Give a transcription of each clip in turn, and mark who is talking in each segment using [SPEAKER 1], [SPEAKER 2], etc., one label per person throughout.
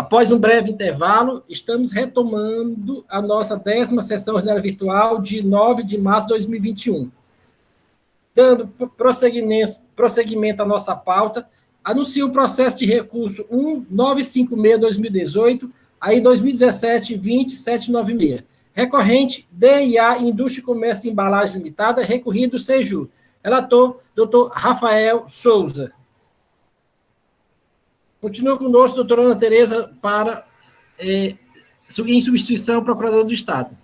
[SPEAKER 1] Após um breve intervalo, estamos retomando a nossa 10ª sessão ordinária virtual de 9 de março de 2021. Dando prosseguimento à nossa pauta, anuncio o processo de recurso 1956-2018, aí 2017-20-796. Recorrente, DIA Indústria e Comércio de Embalagem Limitada, recorrido Seju. Relator, doutor Rafael Souza. Continua conosco, doutora Ana Tereza, em substituição ao procurador do Estado.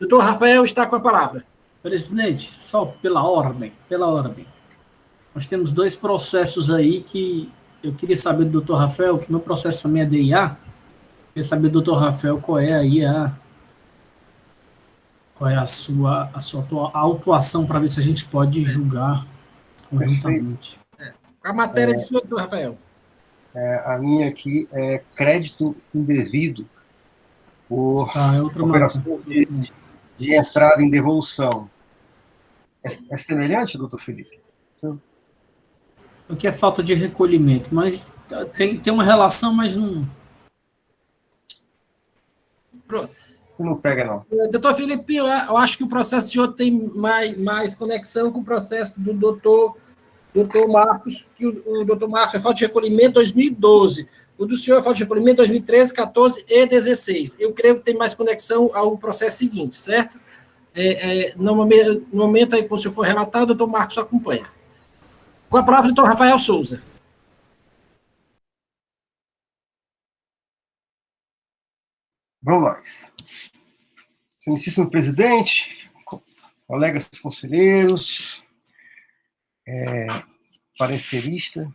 [SPEAKER 1] Doutor Rafael está com a palavra.
[SPEAKER 2] Presidente, só pela ordem. Nós temos 2 processos aí que eu queria saber do doutor Rafael, meu processo também é DIA, queria saber do doutor Rafael qual é a sua autuação para ver se a gente pode julgar conjuntamente.
[SPEAKER 1] Com a matéria do senhor, doutor Rafael.
[SPEAKER 3] A minha aqui é crédito indevido por operação de entrada em devolução. É semelhante, doutor Felipe?
[SPEAKER 2] O que é falta de recolhimento, mas tem uma relação, mas não...
[SPEAKER 1] Pronto.
[SPEAKER 3] Não pega, não.
[SPEAKER 1] Doutor Felipe, eu acho que o processo do senhor tem mais conexão com o processo do doutor Marcos, que o doutor Marcos é falta de recolhimento 2012. O do senhor é falta de recolhimento 2013, 14 e 16. Eu creio que tem mais conexão ao processo seguinte, certo? No momento aí, quando o senhor for relatar, o doutor Marcos acompanha. Com a palavra, doutor Rafael Souza.
[SPEAKER 3] Vamos lá. Excelentíssimo presidente, colegas conselheiros, parecerista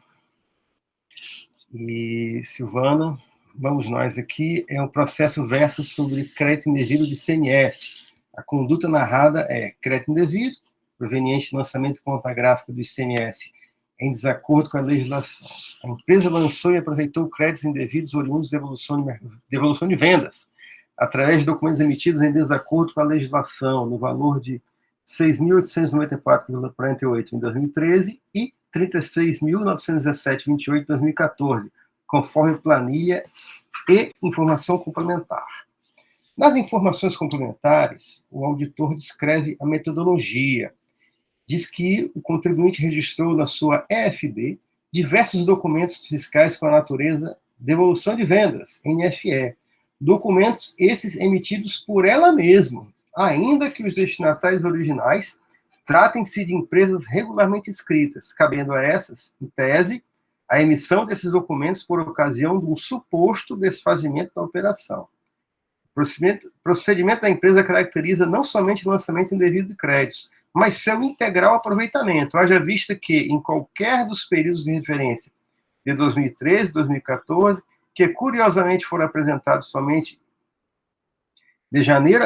[SPEAKER 3] e Silvana, vamos nós aqui, é um processo versus sobre crédito indevido de ICMS. A conduta narrada é crédito indevido, proveniente do lançamento de conta gráfica do ICMS em desacordo com a legislação. A empresa lançou e aproveitou créditos indevidos oriundos de devolução de vendas, através de documentos emitidos em desacordo com a legislação, no valor de R$ 6.894,48 em 2013 e R$ 36.917,28 em 2014, conforme planilha e informação complementar. Nas informações complementares, o auditor descreve a metodologia. Diz que o contribuinte registrou na sua EFD diversos documentos fiscais com a natureza devolução de vendas, NFE, documentos esses emitidos por ela mesma, ainda que os destinatários originais tratem-se de empresas regularmente inscritas, cabendo a essas, em tese, a emissão desses documentos por ocasião de um suposto desfazimento da operação. O procedimento da empresa caracteriza não somente o lançamento indevido de créditos, mas seu integral aproveitamento, haja vista que, em qualquer dos períodos de referência de 2013 e 2014, que curiosamente foram apresentados somente de janeiro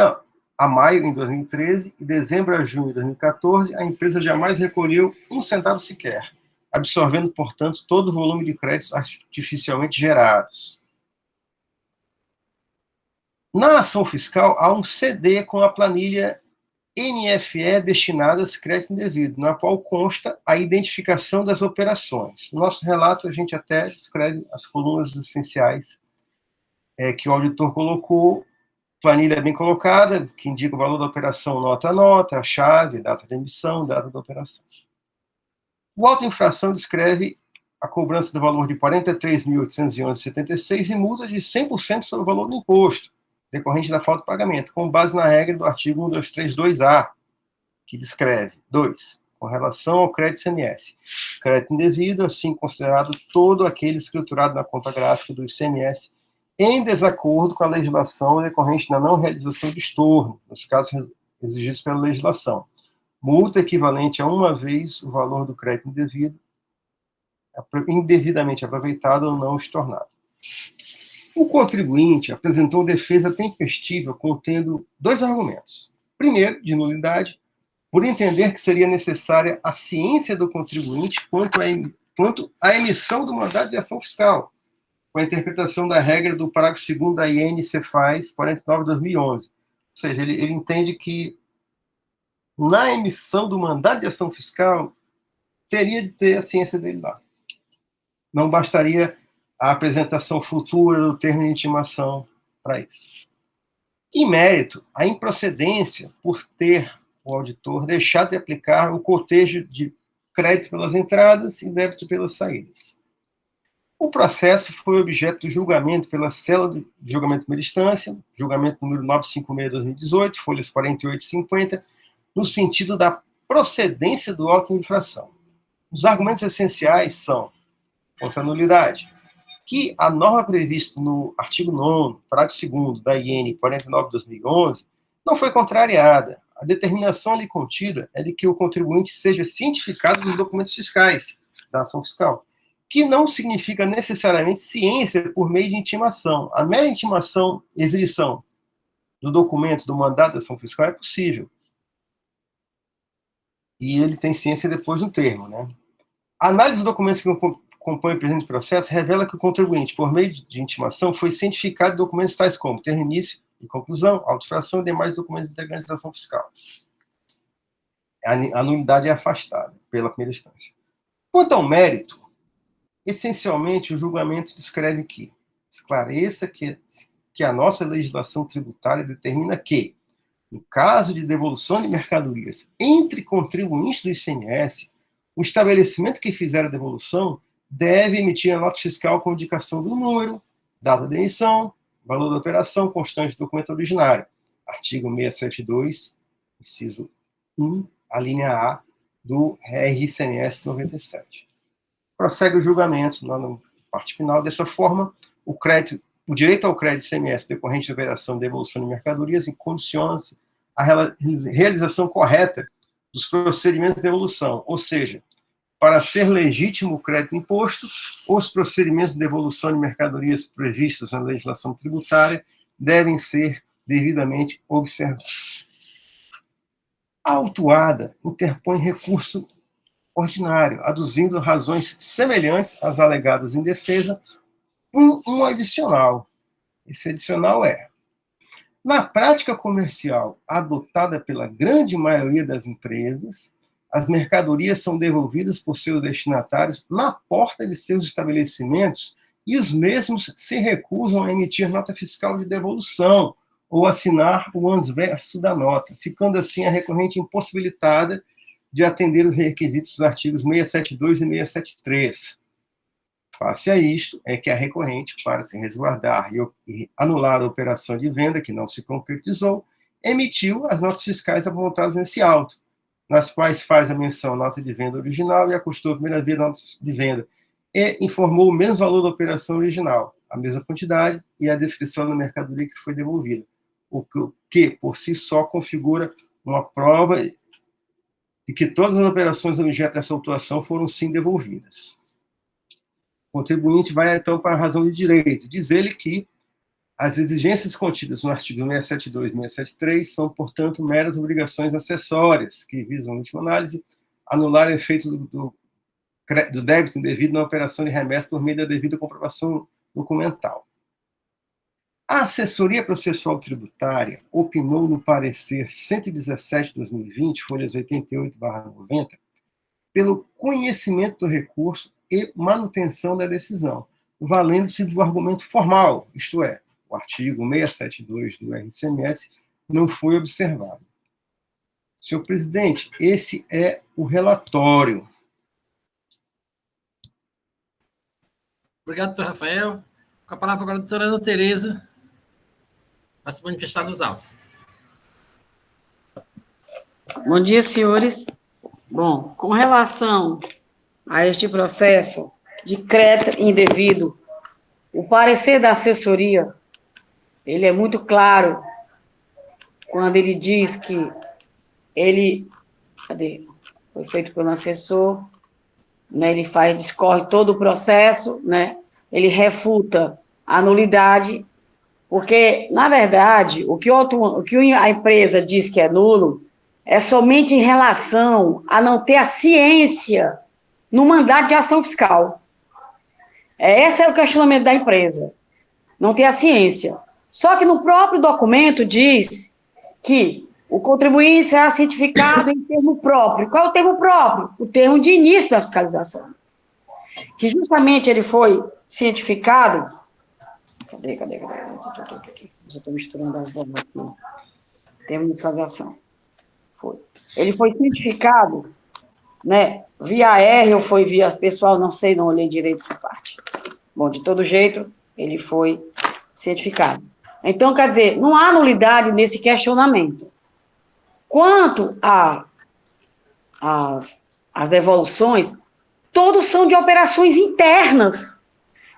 [SPEAKER 3] a maio em 2013 e dezembro a junho de 2014, a empresa jamais recolheu um centavo sequer, absorvendo, portanto, todo o volume de créditos artificialmente gerados. Na ação fiscal, há um CD com a planilha NFE destinada a crédito indevido, na qual consta a identificação das operações. No nosso relato, a gente até descreve as colunas essenciais que o auditor colocou, planilha bem colocada, que indica o valor da operação nota a nota, a chave, data de emissão, data da operação. O auto infração descreve a cobrança do valor de R$ 43.811,76 e multa de 100% sobre o valor do imposto, decorrente da falta de pagamento, com base na regra do artigo 1232-A, que descreve: 2. Com relação ao crédito ICMS. Crédito indevido, assim considerado todo aquele escriturado na conta gráfica do ICMS em desacordo com a legislação decorrente da não realização de estorno, nos casos exigidos pela legislação. Multa equivalente a uma vez o valor do crédito indevido, indevidamente aproveitado ou não estornado. O contribuinte apresentou defesa tempestiva contendo 2 argumentos. Primeiro, de nulidade, por entender que seria necessária a ciência do contribuinte quanto à emissão do mandado de ação fiscal, com a interpretação da regra do parágrafo 2º da IN Cefaz 49/2011. Ou seja, ele entende que na emissão do mandado de ação fiscal teria de ter a ciência dele lá. Não bastaria a apresentação futura do termo de intimação para isso. Em mérito, a improcedência por ter o auditor deixado de aplicar o cotejo de crédito pelas entradas e débito pelas saídas. O processo foi objeto do julgamento pela Cela de Julgamento de Primeira Instância, julgamento número 956/2018, folhas 48 e 50, no sentido da procedência do auto de infração. Os argumentos essenciais são, contra a nulidade, que a norma prevista no artigo 9º, parágrafo 2º da IN 49/2011 não foi contrariada. A determinação ali contida é de que o contribuinte seja cientificado dos documentos fiscais da ação fiscal, que não significa necessariamente ciência por meio de intimação. A mera intimação, exibição do documento do mandato da ação fiscal é possível. E ele tem ciência depois do termo, né? A análise dos documentos que compõem o presente processo revela que o contribuinte, por meio de intimação, foi cientificado de documentos tais como termo, início e conclusão, auto-infração e demais documentos integrantes da ação fiscal. A nulidade é afastada pela primeira instância. Quanto ao mérito, essencialmente, o julgamento descreve que esclareça que a nossa legislação tributária determina que, no caso de devolução de mercadorias entre contribuintes do ICMS, o estabelecimento que fizer a devolução deve emitir a nota fiscal com indicação do número, data de emissão, valor da operação constante do documento originário. Artigo 672, inciso 1, a linha A do RICMS 97. Prossegue o julgamento na parte final. Dessa forma, o direito ao crédito ICMS decorrente da operação de devolução de mercadorias condiciona-se à realização correta dos procedimentos de devolução, ou seja, para ser legítimo o crédito imposto, os procedimentos de devolução de mercadorias previstos na legislação tributária devem ser devidamente observados. A autuada interpõe recurso ordinário, aduzindo razões semelhantes às alegadas em defesa, um adicional. Esse adicional é: na prática comercial adotada pela grande maioria das empresas, as mercadorias são devolvidas por seus destinatários na porta de seus estabelecimentos e os mesmos se recusam a emitir nota fiscal de devolução ou assinar o anverso da nota, ficando assim a recorrente impossibilitada de atender os requisitos dos artigos 672 e 673. Face a isto, é que a recorrente, para se resguardar e anular a operação de venda que não se concretizou, emitiu as notas fiscais apontadas nesse auto, nas quais faz a menção nota de venda original e acostou a primeira via nota de venda, e informou o mesmo valor da operação original, a mesma quantidade e a descrição da mercadoria que foi devolvida, o que, por si só, configura uma prova de que todas as operações objeto dessa autuação foram sim devolvidas. O contribuinte vai, então, para a razão de direito. Diz ele que as exigências contidas no artigo 672 e 673 são, portanto, meras obrigações acessórias que visam, em última análise, anular o efeito do débito indevido na operação de remessa por meio da devida comprovação documental. A Assessoria Processual Tributária opinou no parecer 117/2020, folhas 88/90, pelo conhecimento do recurso e manutenção da decisão, valendo-se do argumento formal, isto é, o artigo 672 do RICMS não foi observado. Senhor presidente, esse é o relatório.
[SPEAKER 1] Obrigado, doutor Rafael. Com a palavra agora a doutora Ana Tereza, para se manifestar nos autos.
[SPEAKER 4] Bom dia, senhores. Bom, com relação a este processo de crédito indevido, o parecer da assessoria, ele é muito claro quando ele diz que ele, foi feito pelo assessor, né, ele discorre todo o processo, né, ele refuta a nulidade, porque, na verdade, o que a empresa diz que é nulo é somente em relação a não ter a ciência no mandato de ação fiscal. Esse é o questionamento da empresa, não ter a ciência. Só que no próprio documento diz que o contribuinte será cientificado em termo próprio. Qual é o termo próprio? O termo de início da fiscalização. Que justamente ele foi cientificado. Cadê? Já estou misturando as bolas aqui. Temos desfasação. Foi. Ele foi cientificado, né? Via R ou foi via pessoal, não sei, não olhei direito essa parte. Bom, de todo jeito, ele foi cientificado. Então, quer dizer, não há nulidade nesse questionamento. Quanto às devoluções, todos são de operações internas,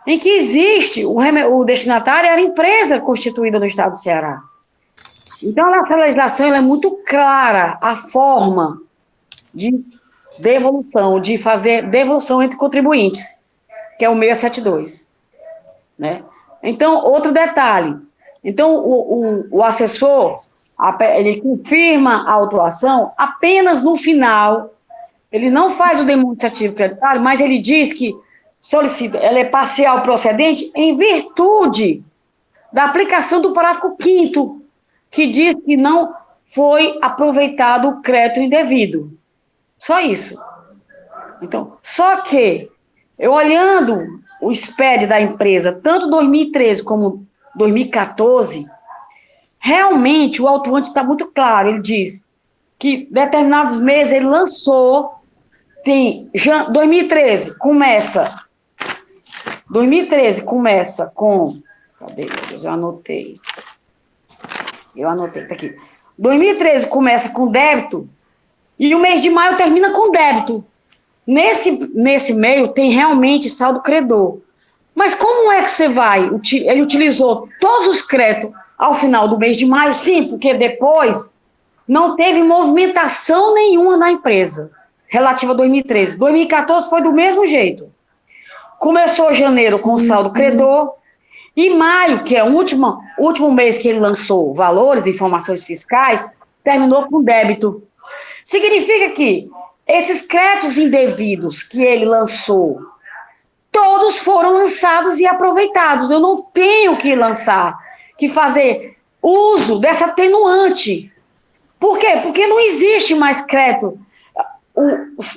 [SPEAKER 4] em que existe, o destinatário era empresa constituída no Estado do Ceará. Então, essa legislação ela é muito clara, a forma de devolução, de fazer devolução entre contribuintes, que é o 672. Né? Então, outro detalhe. Então, o assessor, ele confirma a autuação apenas no final. Ele não faz o demonstrativo creditário, mas ele diz que solicita, ela é parcial procedente em virtude da aplicação do parágrafo 5º, que diz que não foi aproveitado o crédito indevido. Só isso. Então, só que, eu olhando o SPED da empresa, tanto 2013 como 2014, realmente o autuante está muito claro. Ele diz que determinados meses ele lançou, 2013 começa com, cadê? Eu anotei, tá aqui. 2013 começa com débito e o mês de maio termina com débito. Nesse meio tem realmente saldo credor. Mas como é que você vai? Ele utilizou todos os créditos ao final do mês de maio? Sim, porque depois não teve movimentação nenhuma na empresa relativa a 2013. 2014 foi do mesmo jeito. Começou janeiro com saldo credor e maio, que é o último mês que ele lançou valores e informações fiscais, terminou com débito. Significa que esses créditos indevidos que ele lançou, todos foram lançados e aproveitados. Eu não tenho que fazer uso dessa atenuante. Por quê? Porque não existe mais crédito.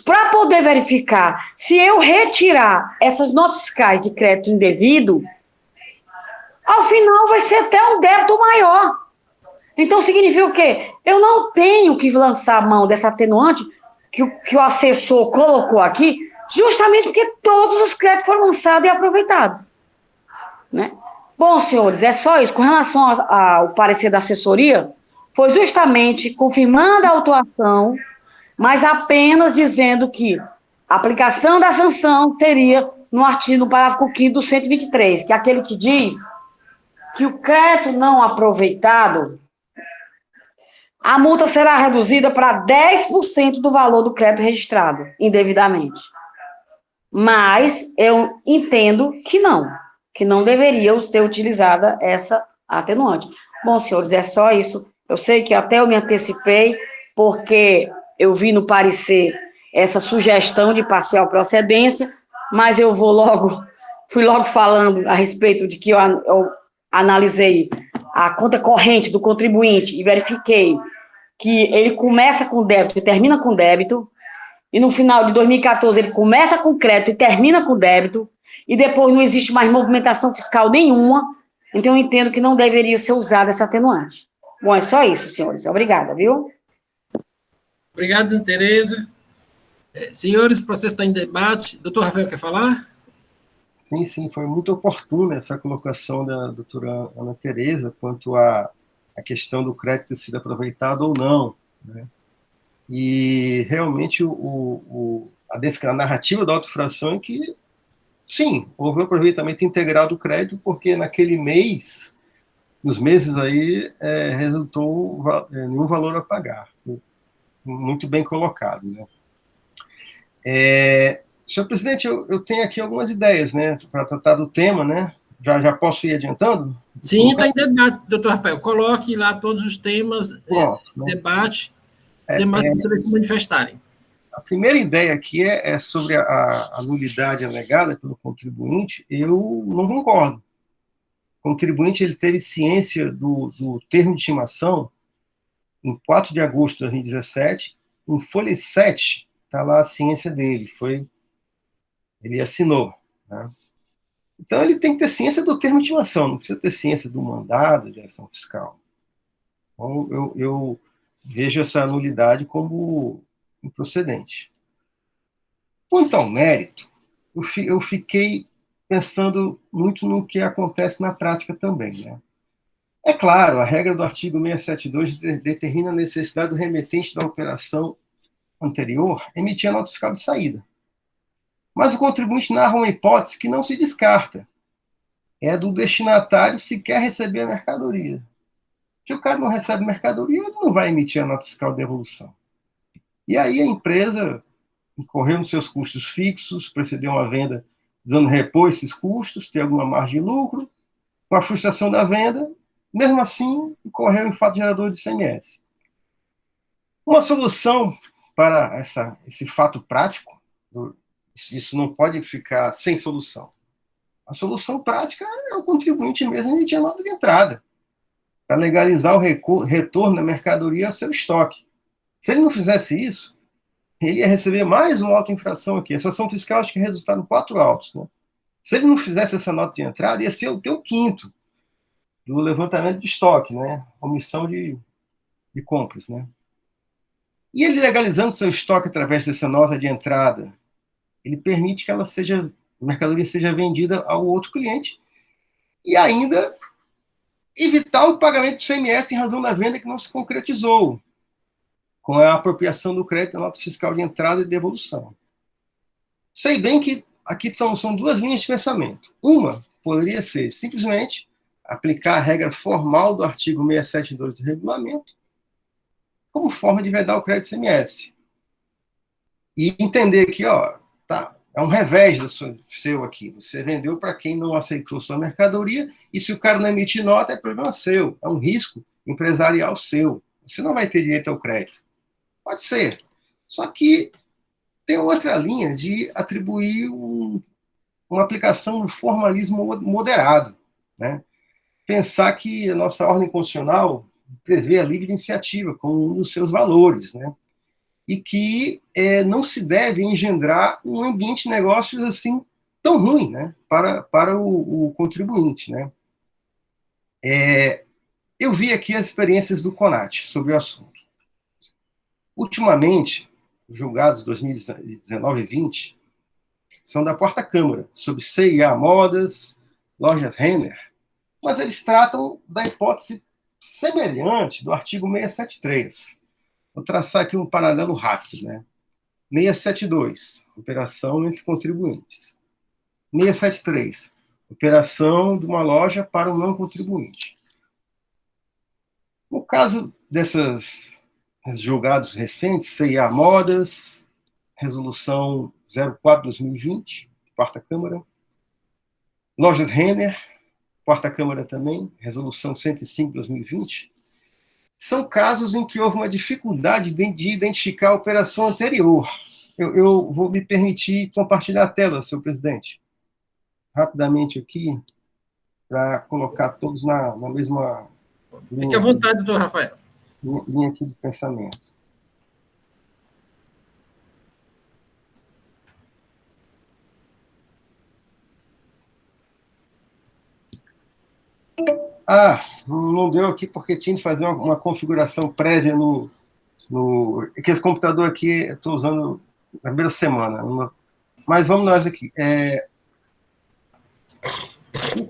[SPEAKER 4] Para poder verificar, se eu retirar essas notas fiscais de crédito indevido, ao final vai ser até um débito maior. Então, significa o quê? Eu não tenho que lançar a mão dessa atenuante que o assessor colocou aqui, justamente porque todos os créditos foram lançados e aproveitados. Né? Bom, senhores, é só isso. Com relação ao parecer da assessoria, foi justamente confirmando a autuação, mas apenas dizendo que a aplicação da sanção seria no parágrafo 5º do 123, que é aquele que diz que o crédito não aproveitado, a multa será reduzida para 10% do valor do crédito registrado indevidamente. Mas eu entendo que não deveria ser utilizada essa atenuante. Bom, senhores, é só isso. Eu sei que até eu me antecipei, porque eu vi no parecer essa sugestão de parcial procedência, mas eu fui logo falando a respeito de que eu analisei a conta corrente do contribuinte e verifiquei que ele começa com débito e termina com débito, e no final de 2014 ele começa com crédito e termina com débito, e depois não existe mais movimentação fiscal nenhuma, então eu entendo que não deveria ser usada essa atenuante. Bom, é só isso, senhores. Obrigada, viu?
[SPEAKER 1] Obrigado, Tereza. Senhores, o processo está em debate. Doutor Rafael, quer falar?
[SPEAKER 3] Sim, foi muito oportuna essa colocação da doutora Ana Tereza quanto à questão do crédito ter sido aproveitado ou não, né? E realmente a narrativa da autofração é que, sim, houve um aproveitamento integral do crédito, porque naquele mês, nos meses aí, resultou nenhum valor a pagar. Muito bem colocado, né? Senhor presidente, eu tenho aqui algumas ideias, né, para tratar do tema, né? Já posso ir adiantando?
[SPEAKER 1] Sim, está em debate, doutor Rafael. Coloque lá todos os temas em debate, os demais pessoas se manifestarem.
[SPEAKER 3] A primeira ideia aqui é sobre a nulidade alegada pelo contribuinte. Eu não concordo. O contribuinte ele teve ciência do termo de estimação em 4 de agosto de 2017, em folha 7, está lá a ciência dele, ele assinou, né? Então, ele tem que ter ciência do termo de intimação, não precisa ter ciência do mandado de ação fiscal. Então, eu vejo essa nulidade como improcedente. Quanto ao mérito, eu fiquei pensando muito no que acontece na prática também, né? É claro, a regra do artigo 672 determina a necessidade do remetente da operação anterior emitir a nota fiscal de saída. Mas o contribuinte narra uma hipótese que não se descarta. É do destinatário sequer receber a mercadoria. Se o cara não recebe mercadoria, ele não vai emitir a nota fiscal de devolução. E aí a empresa incorreu nos seus custos fixos, precedeu uma venda visando repor esses custos, ter alguma margem de lucro, com a frustração da venda, mesmo assim, incorreu em fato gerador de ICMS. Uma solução para esse fato prático, isso não pode ficar sem solução. A solução prática é o contribuinte mesmo emitir a nota de entrada, para legalizar o retorno da mercadoria ao seu estoque. Se ele não fizesse isso, ele ia receber mais uma auto-infração aqui. Essa ação fiscal acho que é resultado em 4 autos, né? Se ele não fizesse essa nota de entrada, ia ser o teu quinto do levantamento de estoque, né? Omissão de compras, né? E ele legalizando seu estoque através dessa nota de entrada, ele permite que a mercadoria seja vendida ao outro cliente e ainda evitar o pagamento do ICMS em razão da venda que não se concretizou, com a apropriação do crédito da nota fiscal de entrada e devolução. Sei bem que aqui são 2 linhas de pensamento. Uma poderia ser simplesmente aplicar a regra formal do artigo 672 do regulamento como forma de vedar o crédito ICMS. E entender que, tá, é um revés do seu aqui. Você vendeu para quem não aceitou sua mercadoria, e se o cara não emitir nota, é problema seu. É um risco empresarial seu. Você não vai ter direito ao crédito. Pode ser. Só que tem outra linha de atribuir uma aplicação do formalismo moderado, né? Pensar que a nossa ordem constitucional prevê a livre iniciativa como um dos seus valores, né? E que não se deve engendrar um ambiente de negócios assim tão ruim, né? Para o contribuinte, né? Eu vi aqui as experiências do CONAT sobre o assunto. Ultimamente, os julgados 2019 e 20 são da quarta Câmara, sobre C&A Modas, Lojas Renner, mas eles tratam da hipótese semelhante do artigo 673. Vou traçar aqui um paralelo rápido, né? 672, operação entre contribuintes. 673, operação de uma loja para um não contribuinte. No caso desses julgados recentes, C&A Modas, resolução 04/2020, quarta Câmara, Lojas Renner, quarta Câmara também, resolução 105/2020, são casos em que houve uma dificuldade de identificar a operação anterior. Eu vou me permitir compartilhar a tela, senhor presidente, rapidamente aqui, para colocar todos na mesma...
[SPEAKER 1] Fique à vontade, doutor Rafael.
[SPEAKER 3] Linha aqui de pensamento. Não deu aqui porque tinha de fazer uma configuração prévia que esse computador aqui eu estou usando na primeira semana. Mas vamos nós aqui.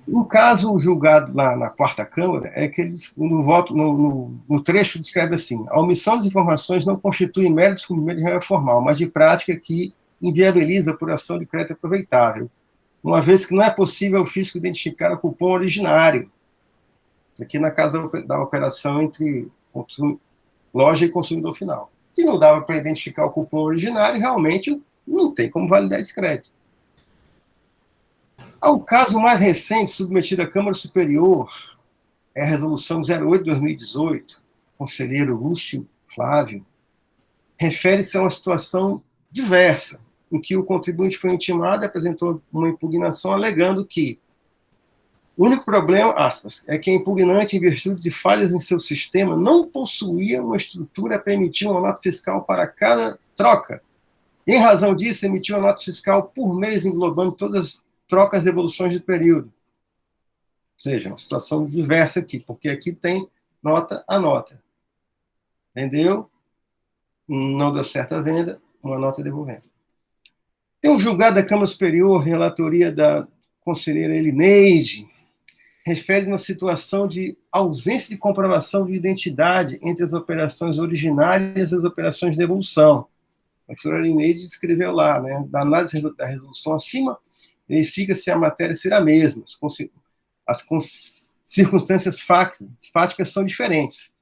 [SPEAKER 3] Um caso julgado lá na quarta Câmara é que eles, no trecho descreve assim: a omissão das informações não constitui mero descumprimento de regra formal, mas de prática que inviabiliza a apuração de crédito aproveitável, uma vez que não é possível ao fisco identificar o cupom originário, aqui na casa da operação entre loja e consumidor final. Se não dava para identificar o cupom originário, realmente não tem como validar esse crédito. O caso mais recente, submetido à Câmara Superior, é a Resolução 08/2018, conselheiro Lúcio Flávio, refere-se a uma situação diversa, em que o contribuinte foi intimado e apresentou uma impugnação alegando que o único problema, aspas, é que a impugnante, em virtude de falhas em seu sistema, não possuía uma estrutura para emitir uma nota fiscal para cada troca. E, em razão disso, emitiu uma nota fiscal por mês, englobando todas troca as devoluções de período. Ou seja, uma situação diversa aqui, porque aqui tem nota a nota. Vendeu, não deu certo a venda, uma nota devolvendo. Tem um julgado da Câmara Superior, relatoria da conselheira Elineide, refere uma situação de ausência de comprovação de identidade entre as operações originárias e as operações de devolução. A doutora Elineide escreveu lá, né, da análise da resolução acima, verifica se a matéria será a mesma, as circunstâncias fáticas são diferentes.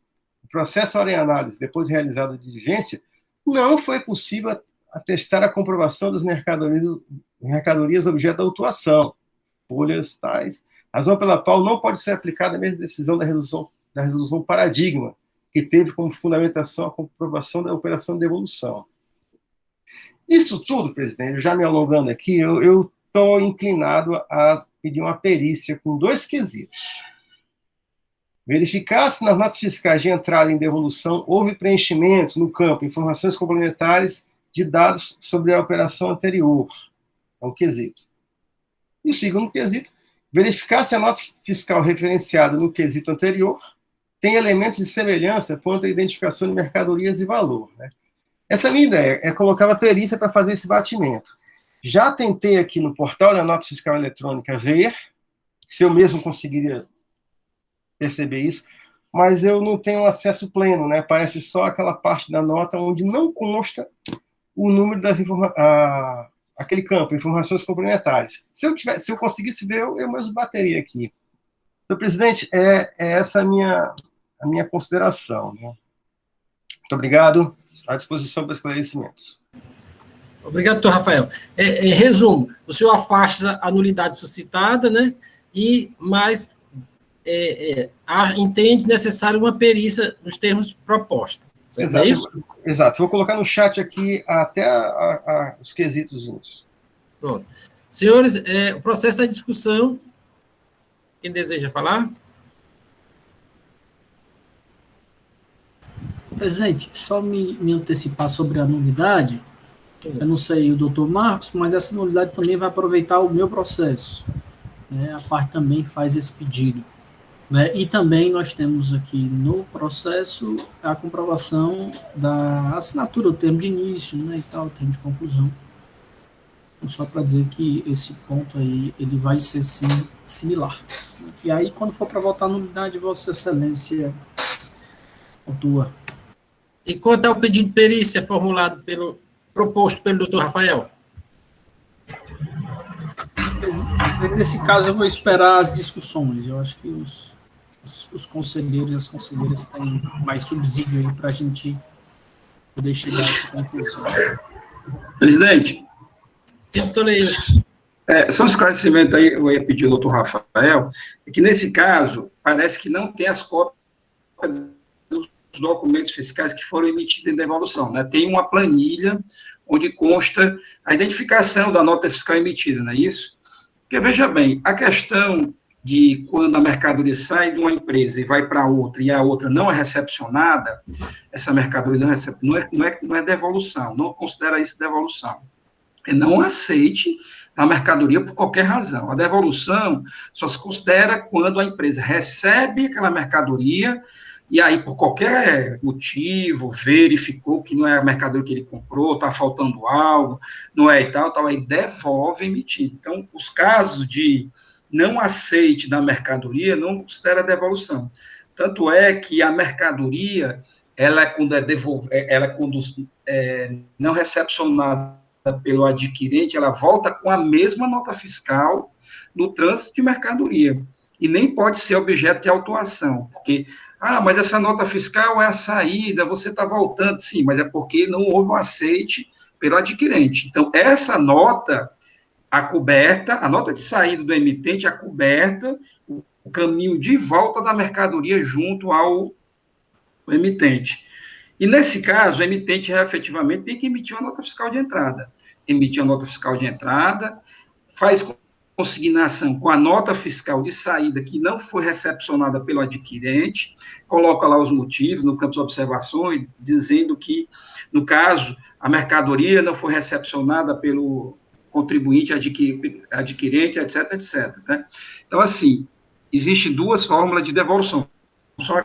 [SPEAKER 3] O processo de análise, depois de realizada a diligência, não foi possível atestar a comprovação das mercadorias objeto da autuação, folhas tais, razão pela qual não pode ser aplicada a mesma decisão da resolução paradigma, que teve como fundamentação a comprovação da operação de devolução. Isso tudo, presidente, já me alongando aqui, eu estou inclinado a pedir uma perícia com 2 quesitos. Verificar se nas notas fiscais de entrada em devolução houve preenchimento no campo, informações complementares de dados sobre a operação anterior. É um quesito. E o segundo quesito, verificar se a nota fiscal referenciada no quesito anterior tem elementos de semelhança quanto à identificação de mercadorias e valor. Né? Essa é a minha ideia, é colocar uma perícia para fazer esse batimento. Já tentei aqui no portal da nota fiscal eletrônica ver se eu mesmo conseguiria perceber isso, mas eu não tenho acesso pleno, né? Parece só aquela parte da nota onde não consta o número das aquele campo, informações complementares. Se eu conseguisse ver, eu mesmo bateria aqui. Então, presidente, é essa a minha consideração. Né? Muito obrigado, à disposição para esclarecimentos.
[SPEAKER 1] Obrigado, doutor Rafael. Em resumo, o senhor afasta a nulidade suscitada, né? Mas entende necessário uma perícia nos termos propostos. Certo?
[SPEAKER 3] Exato,
[SPEAKER 1] é isso?
[SPEAKER 3] Exato. Vou colocar no chat aqui até os quesitos.
[SPEAKER 1] Pronto. Senhores, o processo da discussão. Quem deseja falar?
[SPEAKER 2] Presidente, só me antecipar sobre a nulidade. Eu não sei o doutor Marcos, mas essa nulidade também vai aproveitar o meu processo. Né? A parte também faz esse pedido. Né? E também nós temos aqui no processo a comprovação da assinatura, o termo de início, né, e tal, o termo de conclusão. Então, só para dizer que esse ponto aí, ele vai ser sim similar. E aí, quando for para votar a nulidade, Vossa Excelência autua.
[SPEAKER 1] E quanto ao pedido de perícia proposto pelo doutor Rafael?
[SPEAKER 2] Nesse caso, eu vou esperar as discussões. Eu acho que os conselheiros e as conselheiras têm mais subsídio aí para a gente poder chegar a essa conclusão.
[SPEAKER 5] Presidente,
[SPEAKER 1] Sim, doutor Leir.
[SPEAKER 5] só um esclarecimento aí, eu ia pedir ao doutor Rafael, é que nesse caso, parece que não tem as cópias dos documentos fiscais que foram emitidos em devolução, né? Tem uma planilha onde consta a identificação da nota fiscal emitida, não é isso? Porque, veja bem, a questão de quando a mercadoria sai de uma empresa e vai para outra, e a outra não é recepcionada, essa mercadoria não é devolução, não considera isso devolução. É não aceite a mercadoria por qualquer razão. A devolução só se considera quando a empresa recebe aquela mercadoria e aí, por qualquer motivo, verificou que não é a mercadoria que ele comprou, está faltando algo, não é e tal, aí devolve emitido. Então, os casos de não aceite da mercadoria não considera devolução. Tanto é que a mercadoria, quando não recepcionada pelo adquirente, ela volta com a mesma nota fiscal no trânsito de mercadoria. E nem pode ser objeto de autuação, porque, mas essa nota fiscal é a saída, você está voltando. Sim, mas é porque não houve um aceite pelo adquirente. Então, essa nota, a nota de saída do emitente, a coberta, o caminho de volta da mercadoria junto ao emitente. E, nesse caso, o emitente efetivamente tem que emitir uma nota fiscal de entrada. Emitir a nota fiscal de entrada, faz consignação com a nota fiscal de saída que não foi recepcionada pelo adquirente, coloca lá os motivos no campo de observações, dizendo que, no caso, a mercadoria não foi recepcionada pelo contribuinte, adquirente, etc, etc. Né? Então, assim, existem duas fórmulas de devolução, só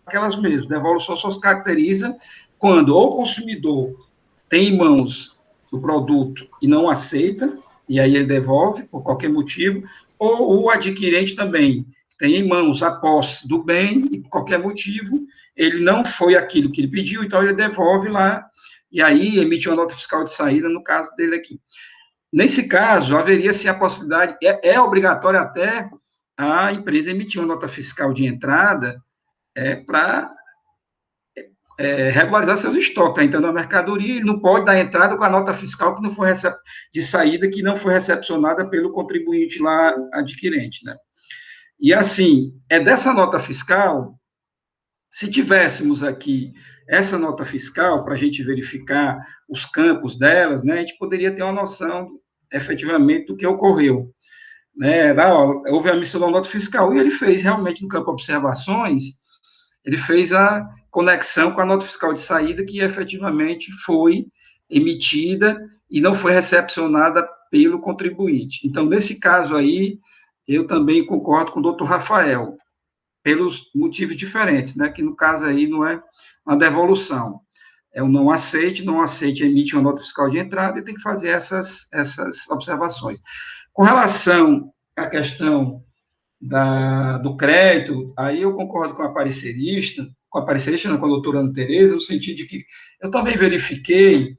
[SPEAKER 5] aquelas mesmas. Devolução só se caracteriza quando ou o consumidor tem em mãos o produto e não aceita, e aí ele devolve por qualquer motivo, ou o adquirente também tem em mãos a posse do bem e por qualquer motivo ele não foi aquilo que ele pediu, então ele devolve lá, e aí emite uma nota fiscal de saída, no caso dele aqui. Nesse caso, haveria sim a possibilidade, é obrigatório até a empresa emitir uma nota fiscal de entrada para regularizar seus estoques, tá entrando a mercadoria, ele não pode dar entrada com a nota fiscal que não foi de saída, que não foi recepcionada pelo contribuinte lá adquirente, né? E assim, dessa nota fiscal, se tivéssemos aqui essa nota fiscal para a gente verificar os campos delas, né, a gente poderia ter uma noção efetivamente do que ocorreu. Né? Houve a emissão da nota fiscal e ele fez realmente no campo observações, ele fez a conexão com a nota fiscal de saída que efetivamente foi emitida e não foi recepcionada pelo contribuinte. Então, nesse caso aí, eu também concordo com o doutor Rafael, pelos motivos diferentes, né, que no caso aí não é uma devolução, é o não aceite, emite uma nota fiscal de entrada e tem que fazer essas observações. Com relação à questão do crédito, aí eu concordo com a parecerista, com a doutora Ana Tereza, no sentido de que eu também verifiquei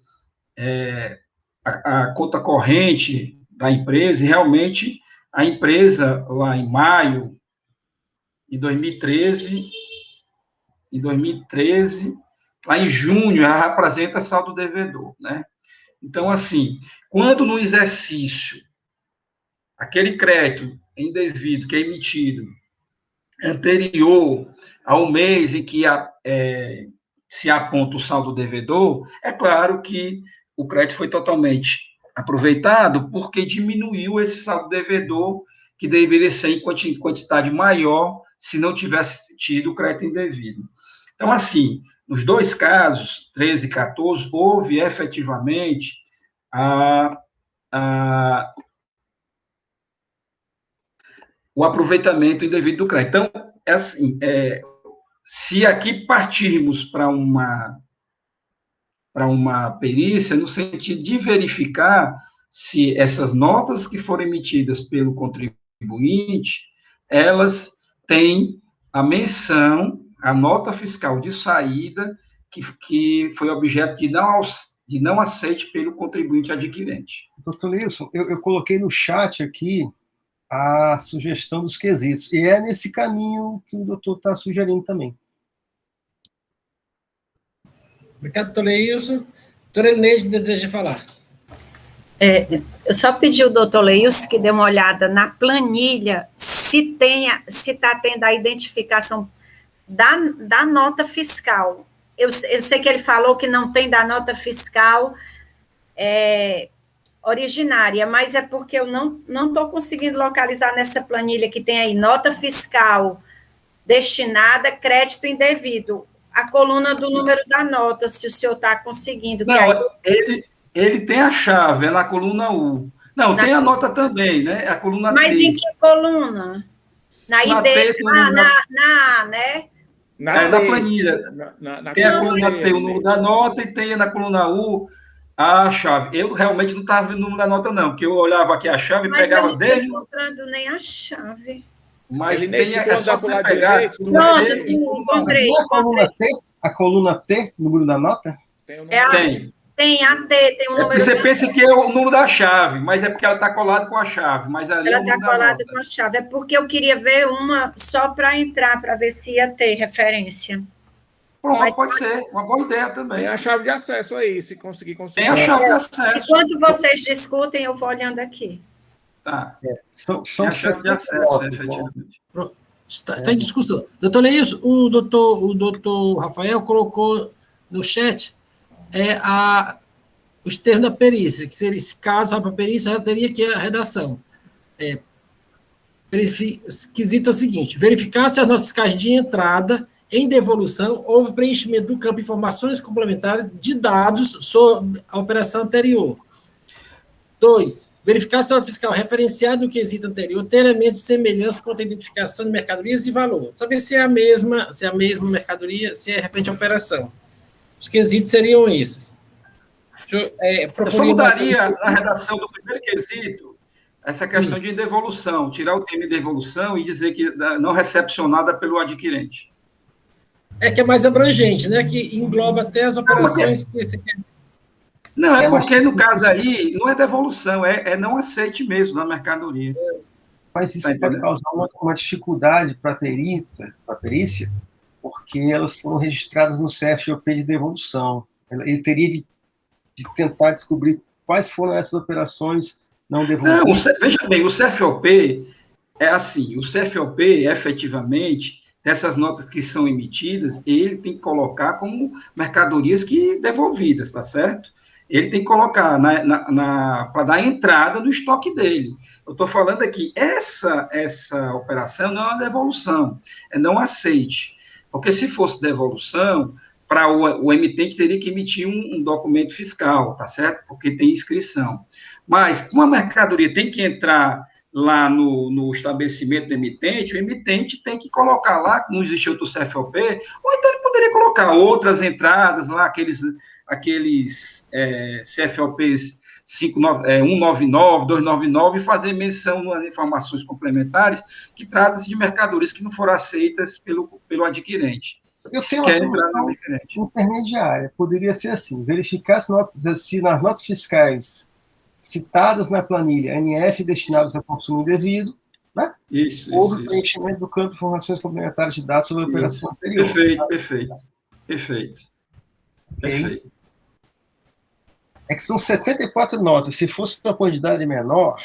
[SPEAKER 5] a conta corrente da empresa, e realmente a empresa, lá em maio de 2013, lá em junho, ela apresenta saldo devedor, né? Então, assim, quando no exercício, aquele crédito indevido que é emitido anterior ao mês em que se aponta o saldo devedor, é claro que o crédito foi totalmente aproveitado porque diminuiu esse saldo devedor que deveria ser em quantidade maior se não tivesse tido o crédito indevido. Então, assim, nos dois casos, 13 e 14, houve efetivamente o aproveitamento indevido do crédito. Então, assim, se aqui partirmos para uma perícia, no sentido de verificar se essas notas que foram emitidas pelo contribuinte, elas têm a menção, a nota fiscal de saída, que foi objeto de não aceite pelo contribuinte adquirente.
[SPEAKER 3] Doutor Wilson, eu coloquei no chat aqui a sugestão dos quesitos, e é nesse caminho que o doutor está sugerindo também.
[SPEAKER 1] Obrigado, doutor Leilson. Doutora Eneide deseja falar.
[SPEAKER 6] Eu só pedi ao doutor Leilson que dê uma olhada na planilha, se está tendo a identificação da nota fiscal. Eu sei que ele falou que não tem da nota fiscal originária, mas é porque eu não estou conseguindo localizar nessa planilha que tem aí nota fiscal destinada a crédito indevido, a coluna do número da nota, se o senhor está conseguindo.
[SPEAKER 5] Não, ele tem a chave, é na coluna U. Não, tem a nota também, né? A coluna T.
[SPEAKER 6] Mas em que coluna? Na ID, né?
[SPEAKER 5] Na planilha. Tem a coluna T, o número da nota, e tem na coluna U a chave. Eu realmente não estava vendo o número da nota, não, porque eu olhava aqui a chave e pegava desde...
[SPEAKER 6] Mas eu não estou encontrando nem a chave.
[SPEAKER 5] Mas é só você pegar...
[SPEAKER 6] Pronto, encontrei.
[SPEAKER 3] A coluna T, número da nota?
[SPEAKER 6] Tem a T, tem o número...
[SPEAKER 5] Você pensa que é o número da chave, mas é porque ela está colada com a chave. Mas ali
[SPEAKER 6] ela está colada com a chave. É porque eu queria ver uma só para entrar, para ver se ia ter referência.
[SPEAKER 5] Pronto, mas pode ser. Uma boa ideia também.
[SPEAKER 7] Tem a chave de acesso aí, se conseguir conseguir.
[SPEAKER 5] Tem a chave de acesso.
[SPEAKER 6] Enquanto vocês discutem, eu vou olhando aqui.
[SPEAKER 5] Tá.
[SPEAKER 3] São
[SPEAKER 5] a chave de acesso, efetivamente.
[SPEAKER 1] Está em discussão. Doutor Leilson, o doutor Rafael colocou no chat os termos da perícia, que seria, se caso para a perícia, já teria aqui a redação. Quesito é o seguinte: verificar se as nossas caixas de entrada em devolução houve preenchimento do campo informações complementares de dados sobre a operação anterior. 2. Verificar se a nota fiscal referenciada no quesito anterior tem elementos de semelhança quanto à identificação de mercadorias e valor. Saber se é a mesma mercadoria, se é referente à operação. Os quesitos seriam esses.
[SPEAKER 5] Eu só mudaria na redação do primeiro quesito essa questão de devolução, tirar o termo de devolução e dizer que não recepcionada pelo adquirente.
[SPEAKER 1] Que é mais abrangente, né? Que engloba até as operações que você quer.
[SPEAKER 5] Não, é porque no caso aí não é devolução, é não aceite mesmo na mercadoria.
[SPEAKER 3] Mas isso pode causar uma dificuldade para a perícia, porque elas foram registradas no CFOP de devolução. Ele teria de tentar descobrir quais foram essas operações não devolvidas.
[SPEAKER 5] Não, veja bem, o CFOP é assim, o CFOP, efetivamente, dessas notas que são emitidas, ele tem que colocar como mercadorias que devolvidas, tá certo? Ele tem que colocar para dar entrada no estoque dele. Eu estou falando aqui, essa operação não é uma devolução, é não aceite. Porque se fosse devolução, para o emitente teria que emitir um documento fiscal, tá certo? Porque tem inscrição. Mas, como a mercadoria tem que entrar lá no estabelecimento do emitente, o emitente tem que colocar lá, não existe outro CFOP, ou então ele poderia colocar outras entradas lá, aqueles CFOPs 199, 299, e fazer menção nas informações complementares que trata-se de mercadorias que não foram aceitas pelo adquirente.
[SPEAKER 3] Eu tenho uma solução intermediária. Poderia ser assim: verificar se nas notas fiscais citadas na planilha NF destinadas a consumo indevido, né? Houve preenchimento do campo de informações complementares de dados sobre a operação anterior.
[SPEAKER 5] Perfeito.
[SPEAKER 3] É que são 74 notas. Se fosse uma quantidade menor...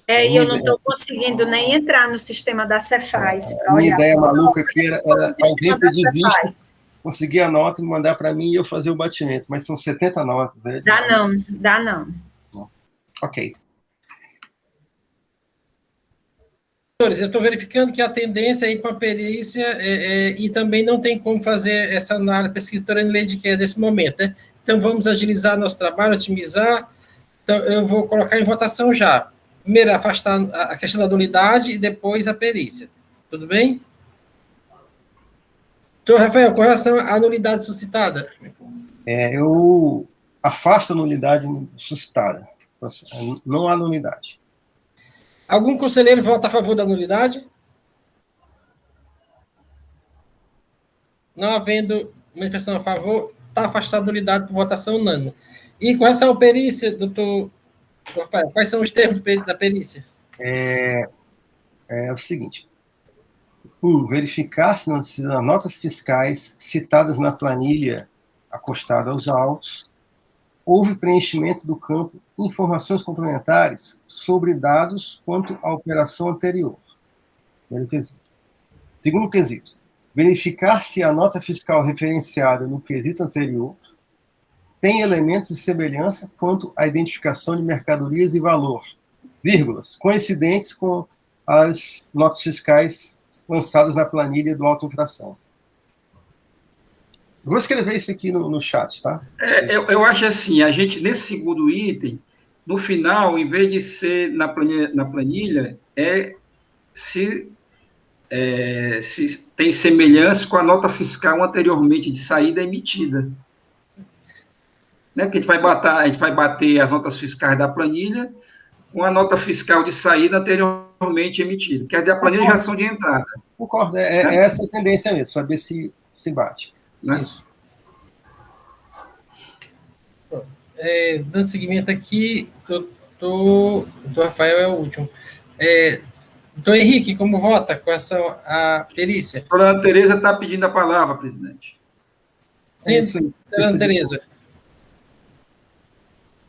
[SPEAKER 6] E eu não estou conseguindo nem entrar no sistema da Cefaz.
[SPEAKER 3] A minha ideia maluca aqui era alguém pedir vista, conseguir a nota e mandar para mim e eu fazer o batimento, mas são 70 notas. Né?
[SPEAKER 6] Dá não.
[SPEAKER 3] Ok.
[SPEAKER 1] Eu estou verificando que a tendência aí com a perícia e também não tem como fazer essa análise pesquisadora em lei de que nesse momento, né? Então, vamos agilizar nosso trabalho, otimizar. Então, eu vou colocar em votação já. Primeiro, afastar a questão da nulidade e depois a perícia. Tudo bem? Então, Rafael, com relação à nulidade suscitada.
[SPEAKER 3] Eu afasto a nulidade suscitada. Não há nulidade.
[SPEAKER 1] Algum conselheiro vota a favor da nulidade? Não havendo manifestação a favor, está afastada a nulidade por votação unânime. E com relação à perícia, doutor Rafael, quais são os termos da perícia?
[SPEAKER 3] É o seguinte. Verificar se nas notas fiscais citadas na planilha acostada aos autos, houve preenchimento do campo informações complementares sobre dados quanto à operação anterior. Primeiro quesito. Segundo quesito. Verificar se a nota fiscal referenciada no quesito anterior tem elementos de semelhança quanto à identificação de mercadorias e valor, vírgulas, coincidentes com as notas fiscais lançadas na planilha do auto-infração. Vou escrever isso aqui no chat, tá?
[SPEAKER 5] Eu acho assim, a gente, nesse segundo item, no final, em vez de ser na planilha se tem semelhança com a nota fiscal anteriormente de saída emitida. Né? Porque a gente vai bater as notas fiscais da planilha com a nota fiscal de saída anteriormente emitida, porque as da planilha já são de entrada.
[SPEAKER 3] Concordo, essa a tendência mesmo, saber se bate.
[SPEAKER 5] Né?
[SPEAKER 1] Isso. Dando seguimento aqui, doutor Rafael é o último. Doutor Henrique, como vota com relação à perícia?
[SPEAKER 5] A doutora Tereza está pedindo a palavra, presidente.
[SPEAKER 1] Sim, doutora Tereza.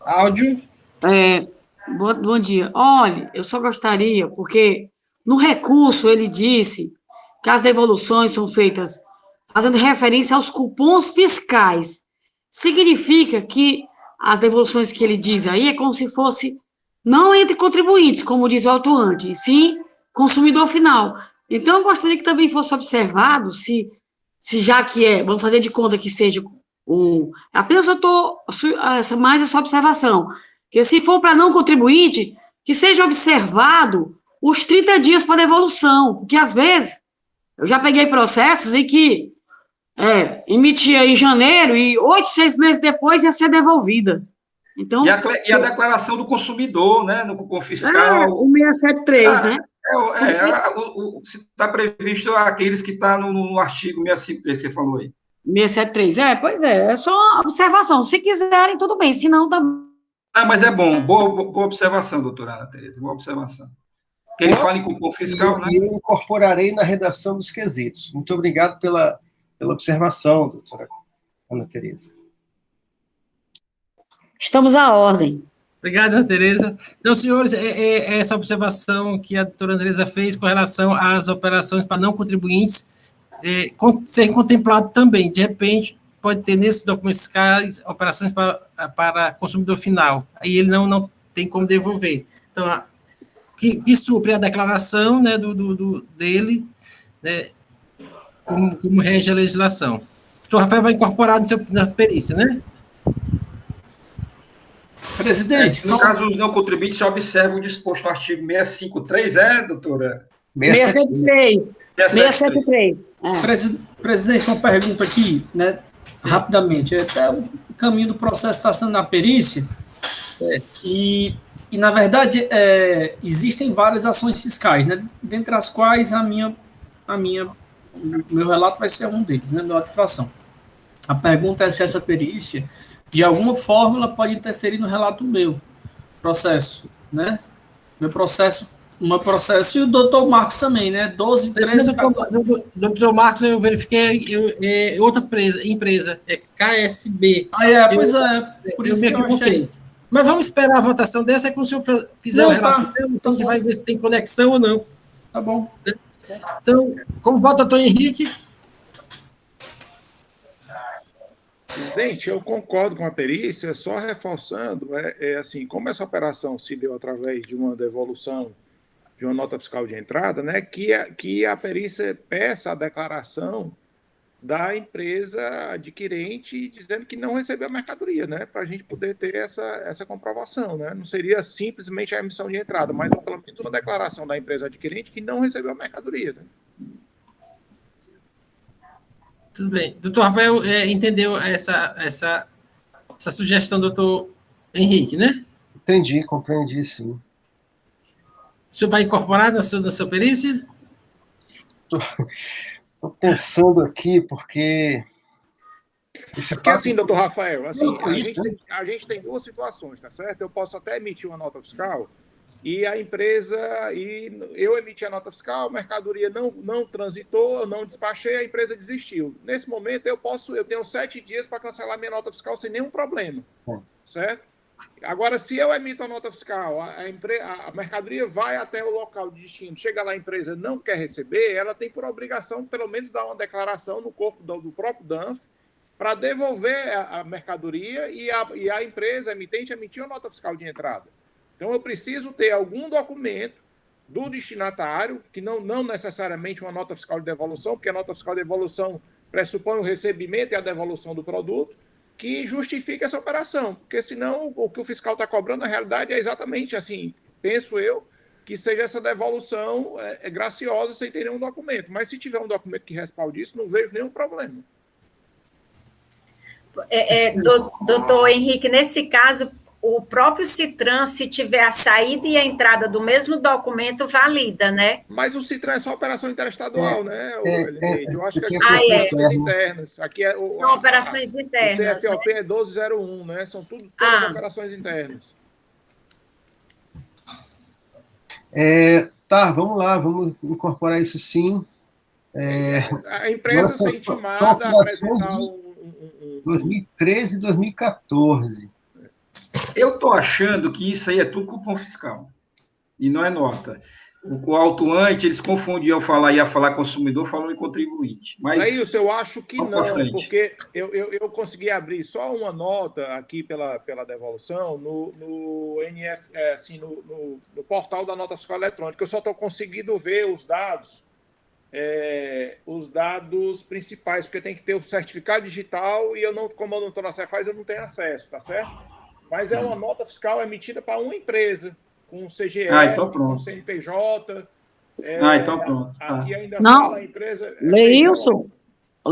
[SPEAKER 1] Áudio.
[SPEAKER 4] Bom dia. Olha, eu só gostaria, porque no recurso ele disse que as devoluções são feitas fazendo referência aos cupons fiscais. Significa que as devoluções que ele diz aí é como se fosse não entre contribuintes, como diz o autuante, e sim consumidor final. Então, eu gostaria que também fosse observado se já que vamos fazer de conta que seja apenas eu estou mais essa observação, Porque se for para não contribuinte, que seja observado os 30 dias para devolução, porque às vezes eu já peguei processos em que emitia em janeiro e 8, 6 meses depois ia ser devolvida. Então,
[SPEAKER 5] E a declaração do consumidor, né, no cupom fiscal.
[SPEAKER 4] o 673, né?
[SPEAKER 5] Se está previsto aqueles que estão no artigo 653 que você falou aí.
[SPEAKER 4] 673, pois é só observação. Se quiserem, tudo bem, se não, tá.
[SPEAKER 5] Mas é bom, boa observação, doutora Ana Tereza, boa observação. Que ele fala em cupom fiscal, né?
[SPEAKER 3] E eu incorporarei na redação dos quesitos. Muito obrigado pela observação, doutora Ana Tereza.
[SPEAKER 4] Estamos à ordem.
[SPEAKER 1] Obrigado, Ana Tereza. Então, senhores, essa observação que a doutora Ana Tereza fez com relação às operações para não contribuintes ser contemplado também. De repente, pode ter nesses documentos fiscais operações para consumidor final. Aí ele não tem como devolver. Então, que supre a declaração, né, dele, né, como rege a legislação. O doutor Rafael vai incorporar na perícia, né?
[SPEAKER 2] Presidente,
[SPEAKER 5] no caso dos não contribuintes, se observa o disposto no artigo 653, doutora?
[SPEAKER 4] 673. 673.
[SPEAKER 2] Presidente, uma pergunta aqui, né, rapidamente. Até o caminho do processo está sendo na perícia. E na verdade, existem várias ações fiscais, né, dentre as quais o meu relato vai ser um deles, né, do auto de infração. A pergunta é se essa perícia, de alguma forma, ela pode interferir no relato meu processo, né? Meu processo e o doutor Marcos também, né? 12, 13, 14.
[SPEAKER 1] Doutor Marcos, eu verifiquei outra empresa, KSB.
[SPEAKER 2] Pois é, por isso que eu achei.
[SPEAKER 1] Mas vamos esperar a votação dessa, quando o senhor fizer o relato, então a gente vai ver se tem conexão ou não.
[SPEAKER 2] Tá bom.
[SPEAKER 1] Então, como vota o doutor Henrique?
[SPEAKER 7] Presidente, eu concordo com a perícia, só reforçando, assim, como essa operação se deu através de uma devolução de uma nota fiscal de entrada, né, que a perícia peça a declaração da empresa adquirente dizendo que não recebeu a mercadoria, né, para a gente poder ter essa comprovação, né, não seria simplesmente a emissão de entrada, mas pelo menos uma declaração da empresa adquirente que não recebeu a mercadoria, né.
[SPEAKER 1] Tudo bem. Doutor Rafael entendeu essa sugestão do doutor Henrique, né?
[SPEAKER 3] Entendi, compreendi, sim.
[SPEAKER 1] O senhor vai incorporar na sua perícia?
[SPEAKER 3] Estou pensando aqui, porque...
[SPEAKER 7] Porque assim, doutor Rafael, assim, a gente tem duas situações, tá certo? Eu posso até emitir uma nota fiscal e a empresa, eu emiti a nota fiscal, a mercadoria não transitou, eu não despachei, a empresa desistiu. Nesse momento, eu tenho 7 dias para cancelar minha nota fiscal sem nenhum problema, certo? Agora, se eu emito a nota fiscal, a mercadoria vai até o local de destino, chega lá, a empresa não quer receber, ela tem por obrigação, pelo menos, dar uma declaração no corpo do próprio DANF para devolver a mercadoria e a empresa, a emitente, emitir uma nota fiscal de entrada. Então, eu preciso ter algum documento do destinatário, que não necessariamente uma nota fiscal de devolução, porque a nota fiscal de devolução pressupõe o recebimento e a devolução do produto, que justifique essa operação. Porque, senão, o que o fiscal está cobrando, na realidade, é exatamente assim, penso eu, que seja essa devolução graciosa sem ter nenhum documento. Mas, se tiver um documento que respalde isso, não vejo nenhum problema.
[SPEAKER 6] Doutor Henrique, nesse caso, o próprio CITRAN, se tiver a saída e a entrada do mesmo documento, valida, né?
[SPEAKER 7] Mas o CITRAN é só operação interestadual, né? Eu acho que aqui
[SPEAKER 6] são
[SPEAKER 7] operações internas. Aqui
[SPEAKER 6] são operações internas.
[SPEAKER 7] O CFOP, né? É 1201, né? São todas operações internas.
[SPEAKER 3] Tá, vamos lá, vamos incorporar isso sim.
[SPEAKER 7] A empresa ser intimada a apresentar
[SPEAKER 3] 2013 e 2014.
[SPEAKER 5] Eu estou achando que isso aí é tudo cupom fiscal. E não é nota. O autuante, eles confundiam ia falar consumidor, falando em contribuinte. Mas
[SPEAKER 7] é isso, eu acho que não, porque eu consegui abrir só uma nota aqui pela devolução no portal da nota fiscal eletrônica. Eu só estou conseguindo ver os dados principais, porque tem que ter o certificado digital e como eu não estou na Cefaz, eu não tenho acesso, tá certo? mas é uma nota fiscal emitida para uma empresa, com CGF,
[SPEAKER 5] então
[SPEAKER 7] com CNPJ.
[SPEAKER 5] Então pronto.
[SPEAKER 7] Aqui ainda
[SPEAKER 4] Não,
[SPEAKER 7] fala a empresa...
[SPEAKER 4] Leilson, o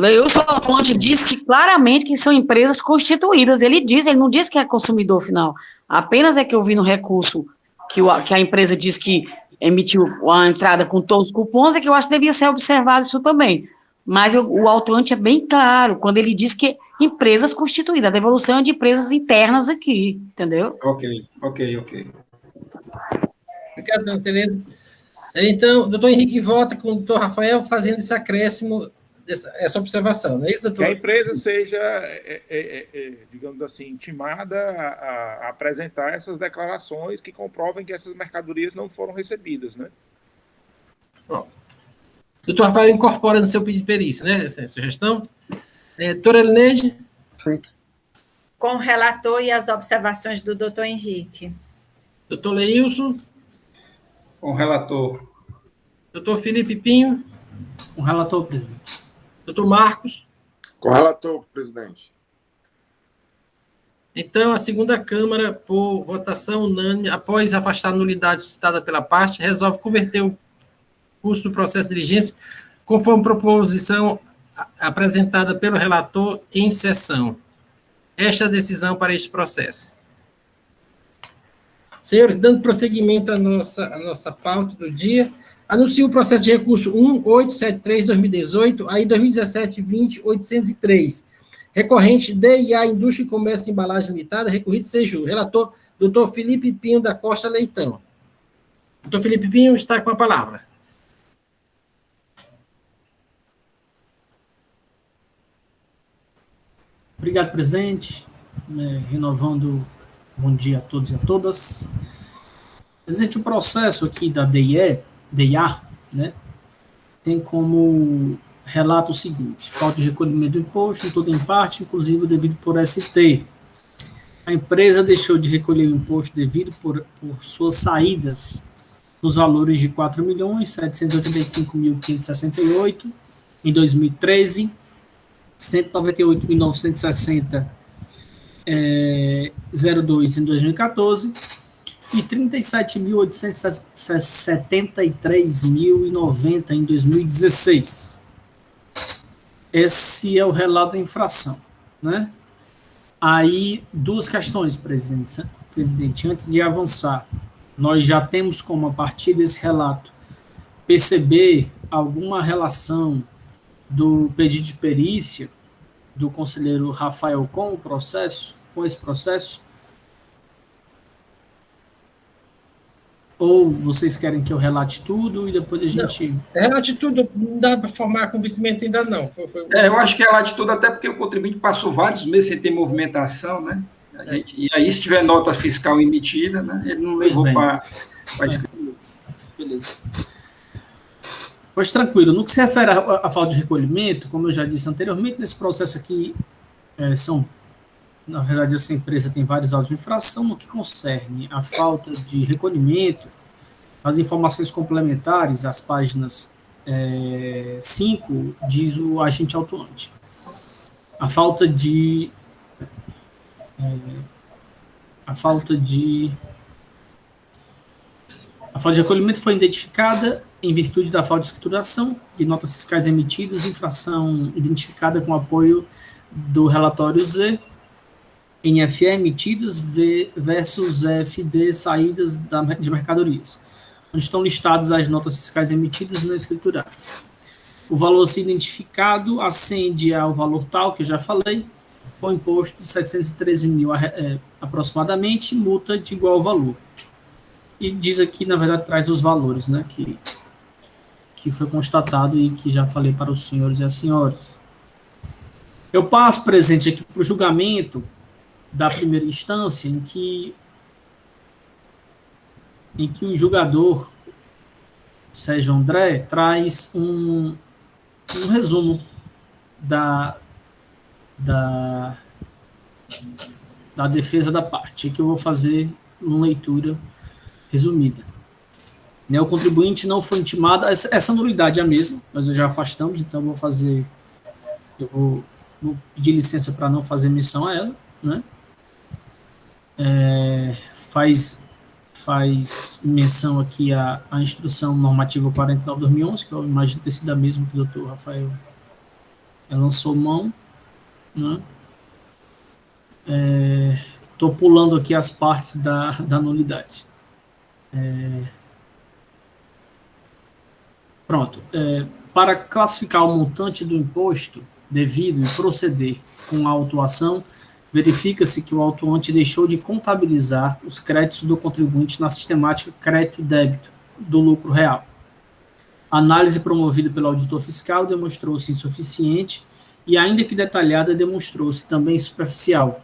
[SPEAKER 4] autuante diz que claramente que são empresas constituídas. Ele não diz que é consumidor final. Apenas é que eu vi no recurso que a empresa diz que emitiu a entrada com todos os cupons, é que eu acho que devia ser observado isso também. Mas o autuante é bem claro, quando ele diz que empresas constituídas, a devolução é de empresas internas aqui, entendeu?
[SPEAKER 5] Ok.
[SPEAKER 1] Obrigado, dona Tereza. Então, o doutor Henrique vota com o doutor Rafael fazendo esse acréscimo, essa observação, não é isso, doutor?
[SPEAKER 7] Que a empresa seja, digamos assim, intimada a apresentar essas declarações que comprovem que essas mercadorias não foram recebidas, né?
[SPEAKER 1] Pronto. Doutor Rafael incorpora no seu pedido de perícia, né, essa sugestão? Doutora Elineide?
[SPEAKER 3] Feito.
[SPEAKER 6] Com o relator e as observações do doutor Henrique.
[SPEAKER 1] Doutor Leilson?
[SPEAKER 5] Com o relator.
[SPEAKER 1] Doutor Felipe Pinho?
[SPEAKER 2] Com o relator, presidente.
[SPEAKER 1] Doutor Marcos?
[SPEAKER 8] Com o relator, presidente.
[SPEAKER 1] Então, a segunda Câmara, por votação unânime, após afastar a nulidade suscitada pela parte, resolve converter o custo do processo de diligência, conforme proposição apresentada pelo relator em sessão. Esta é a decisão para este processo. Senhores, dando prosseguimento à nossa pauta do dia, anuncio o processo de recurso 1873-2018, aí 2017-20-803, recorrente DIA Indústria e Comércio de Embalagem Limitada, recorrido Seju. Relator, doutor Felipe Pinho da Costa Leitão. Doutor Felipe Pinho está com a palavra.
[SPEAKER 2] Obrigado, presidente. Renovando bom dia a todos e a todas. Presidente, o processo aqui da DIA, né, tem como relato o seguinte: falta de recolhimento do imposto, em todo em parte, inclusive o devido por ST. A empresa deixou de recolher o imposto devido por suas saídas nos valores de R$ 4.785.568 em 2013, R$ 198.960 02 em 2014 e R$ 37.873.090 em 2016. Esse é o relato da infração, né? Aí, duas questões, presidente. Antes de avançar, nós já temos como, a partir desse relato, perceber alguma relação do pedido de perícia do conselheiro Rafael com esse processo? Ou vocês querem que eu relate tudo e depois a gente...
[SPEAKER 1] Relate tudo, não dá para formar convencimento ainda não.
[SPEAKER 5] Eu acho que relate tudo, até porque o contribuinte passou vários meses sem ter movimentação, né? E aí, se tiver nota fiscal emitida, né, ele não levou para
[SPEAKER 2] Beleza. Pois tranquilo. No que se refere à falta de recolhimento, como eu já disse anteriormente, nesse processo aqui, na verdade, essa empresa tem vários autos de infração. No que concerne a falta de recolhimento, as informações complementares, as páginas 5, diz o agente autuante. A falta de recolhimento foi identificada em virtude da falta de escrituração de notas fiscais emitidas, infração identificada com apoio do relatório Z, NFE emitidas versus FD saídas de mercadorias, onde estão listadas as notas fiscais emitidas e não escrituradas. O valor se identificado ascende ao valor tal, que eu já falei, com imposto de 713 mil aproximadamente, multa de igual valor. E diz aqui, na verdade, traz os valores, né, que foi constatado e que já falei para os senhores e as senhoras. Eu passo, presente, aqui para o julgamento da primeira instância, em que o julgador, Sérgio André, traz um resumo da defesa da parte, que eu vou fazer uma leitura resumida. O contribuinte não foi intimado, essa nulidade é a mesma, nós já afastamos, então vou pedir licença para não fazer menção a ela, né? faz menção aqui à instrução normativa 49/2011, que eu imagino ter sido a mesma que o doutor Rafael lançou mão, né? Estou pulando aqui as partes da nulidade. Pronto. Para classificar o montante do imposto devido e proceder com a autuação, verifica-se que o autuante deixou de contabilizar os créditos do contribuinte na sistemática crédito-débito do lucro real. A análise promovida pelo auditor fiscal demonstrou-se insuficiente e, ainda que detalhada, demonstrou-se também superficial,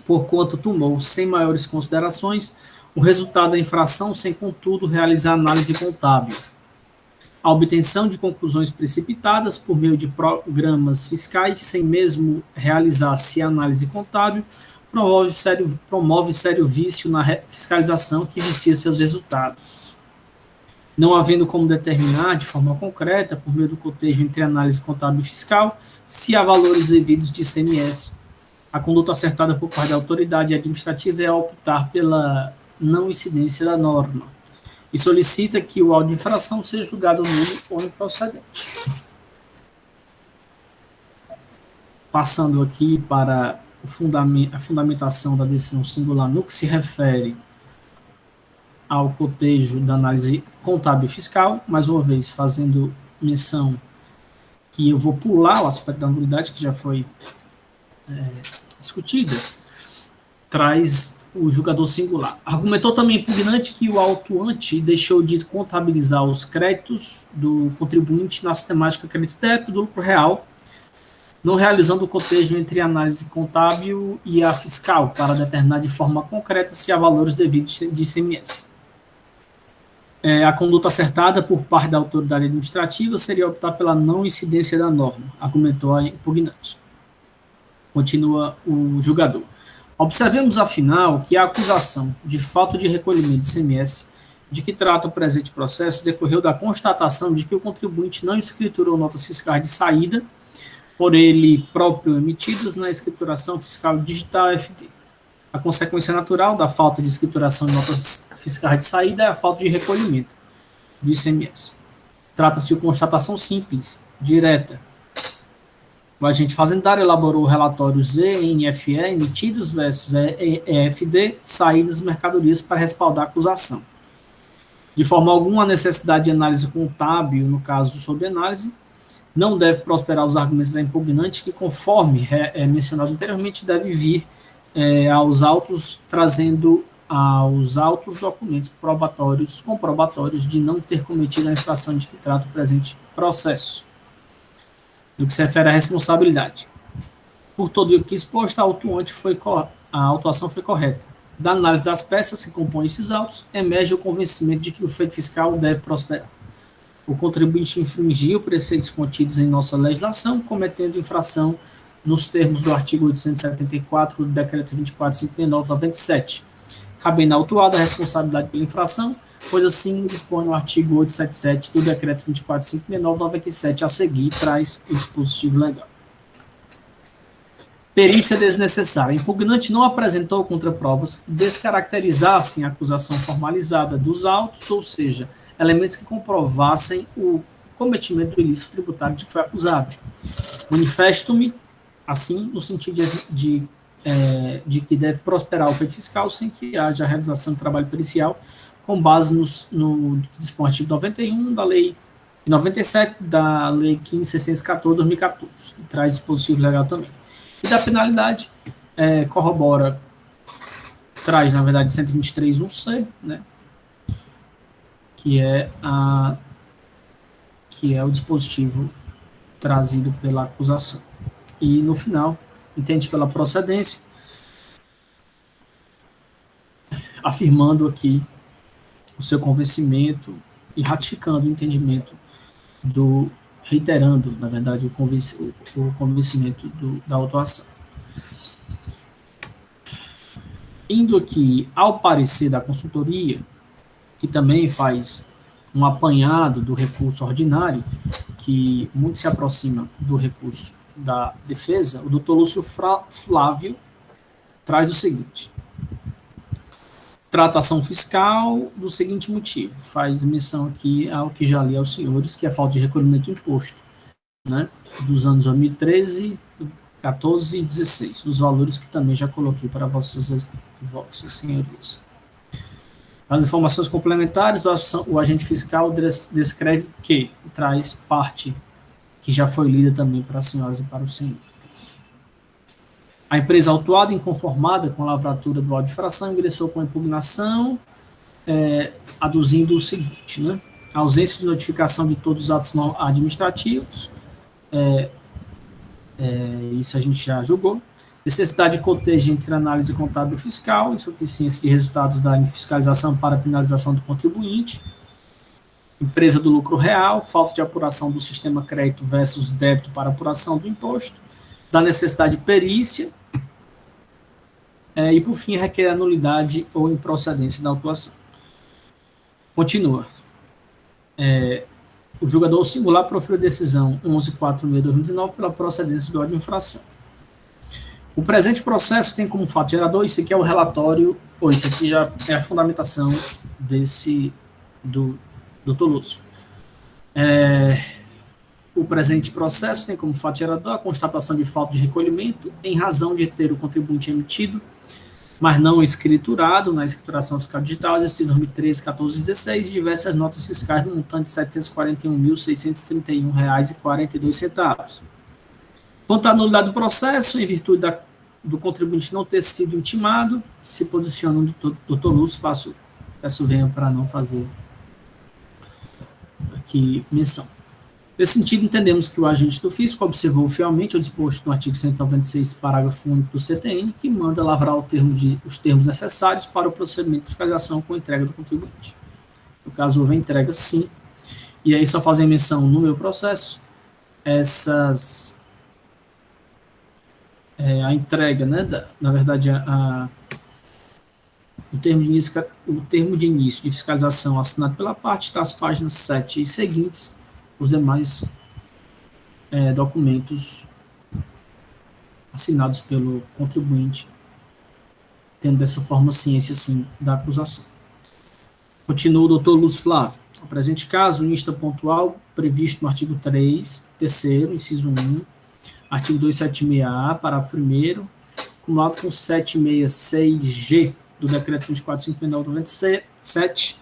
[SPEAKER 2] porquanto tomou, sem maiores considerações, o resultado da infração sem, contudo, realizar análise contábil. A obtenção de conclusões precipitadas por meio de programas fiscais, sem mesmo realizar-se análise contábil, promove sério vício na fiscalização que vicia seus resultados. Não havendo como determinar de forma concreta, por meio do cotejo entre análise contábil e fiscal, se há valores devidos de ICMS, a conduta acertada por parte da autoridade administrativa é optar pela não incidência da norma e solicita que o auto de infração seja julgado nulo ou improcedente. Passando aqui para a fundamentação da decisão singular no que se refere ao cotejo da análise contábil e fiscal, mais uma vez fazendo menção que eu vou pular o aspecto da nulidade que já foi discutida, traz o julgador singular. Argumentou também impugnante que o autuante deixou de contabilizar os créditos do contribuinte na sistemática crédito-débito do lucro real, não realizando o cotejo entre a análise contábil e a fiscal para determinar de forma concreta se há valores devidos de ICMS. A conduta acertada por parte da autoridade administrativa seria optar pela não incidência da norma, argumentou a impugnante. Continua o julgador. Observemos, afinal, que a acusação de falta de recolhimento de ICMS, de que trata o presente processo, decorreu da constatação de que o contribuinte não escriturou notas fiscais de saída, por ele próprio emitidas na escrituração fiscal digital FD. A consequência natural da falta de escrituração de notas fiscais de saída é a falta de recolhimento do ICMS. Trata-se de constatação simples, direta. O agente fazendário elaborou relatórios ENFE emitidos versus EFD, saídas mercadorias para respaldar a acusação. De forma alguma, a necessidade de análise contábil, no caso sob análise, não deve prosperar os argumentos da impugnante, que, conforme mencionado anteriormente, deve vir aos autos, trazendo aos autos documentos comprobatórios de não ter cometido a infração de que trata o presente processo, no que se refere à responsabilidade. Por todo o que exposto, a autuação foi correta. Da análise das peças que compõem esses autos, emerge o convencimento de que o feito fiscal deve prosperar. O contribuinte infringiu preceitos contidos em nossa legislação, cometendo infração nos termos do artigo 874 do Decreto 24.569/97, cabendo à autuada a responsabilidade pela infração, pois assim dispõe o artigo 877 do Decreto 24.569/97 a seguir, traz o dispositivo legal. Perícia desnecessária. A impugnante não apresentou contraprovas que descaracterizassem a acusação formalizada dos autos, ou seja, elementos que comprovassem o cometimento do ilícito tributário de que foi acusado. Manifesto-me, assim, no sentido de que deve prosperar o feito fiscal sem que haja a realização de trabalho pericial, com base no que dispõe o artigo 91 da Lei 97 da Lei 15.614/2014, que traz dispositivo legal também. E da penalidade, traz, na verdade, 123.1c, né, que é o dispositivo trazido pela acusação. E, no final, entende pela procedência, afirmando aqui o seu convencimento e ratificando o entendimento reiterando, na verdade, o convencimento da autuação. Indo aqui ao parecer da consultoria, que também faz um apanhado do recurso ordinário, que muito se aproxima do recurso da defesa, o doutor Lúcio Flávio traz o seguinte: trata a ação fiscal do seguinte motivo, faz menção aqui ao que já li aos senhores, que é a falta de recolhimento do imposto, né, dos anos 2013, 14 e 16, os valores que também já coloquei para vossas senhorias. As informações complementares, o agente fiscal descreve que traz parte que já foi lida também para as senhoras e para os senhores. A empresa autuada, inconformada com a lavratura do auto de infração, ingressou com a impugnação, aduzindo o seguinte, né? A ausência de notificação de todos os atos administrativos, isso a gente já julgou. Necessidade de cotejo entre análise contábil fiscal, insuficiência de resultados da fiscalização para a penalização do contribuinte, empresa do lucro real, falta de apuração do sistema crédito versus débito para apuração do imposto, da necessidade de perícia, e, por fim, requer a nulidade ou improcedência da autuação. Continua. O julgador singular proferiu decisão 11.4.2019 pela procedência do auto de infração. O presente processo tem como fato gerador, isso aqui é o relatório, ou isso aqui já é a fundamentação do Dr. Lúcio. O presente processo tem como fato gerador a constatação de falta de recolhimento em razão de ter o contribuinte emitido, mas não escriturado na escrituração fiscal digital, exercício 2013, 14 e 16, diversas notas fiscais no montante de R$ 741.631,42. Quanto à nulidade do processo, em virtude do contribuinte não ter sido intimado, se posiciona o Dr. Lúcio, peço venha para não fazer aqui menção. Nesse sentido, entendemos que o agente do fisco observou fielmente o disposto no artigo 196, parágrafo único do CTN, que manda lavrar os termos necessários para o procedimento de fiscalização com entrega do contribuinte. No caso, houve entrega, sim. E aí, só fazer menção no meu processo, a entrega, né, na verdade, o termo de início de fiscalização assinado pela parte está às páginas 7 e seguintes, os demais documentos assinados pelo contribuinte, tendo dessa forma ciência, sim, da acusação. Continua o doutor Lúcio Flávio. No presente caso, o insta pontual previsto no artigo 3, terceiro, inciso 1, artigo 276A, parágrafo 1º, acumulado com 766G do decreto 24.597,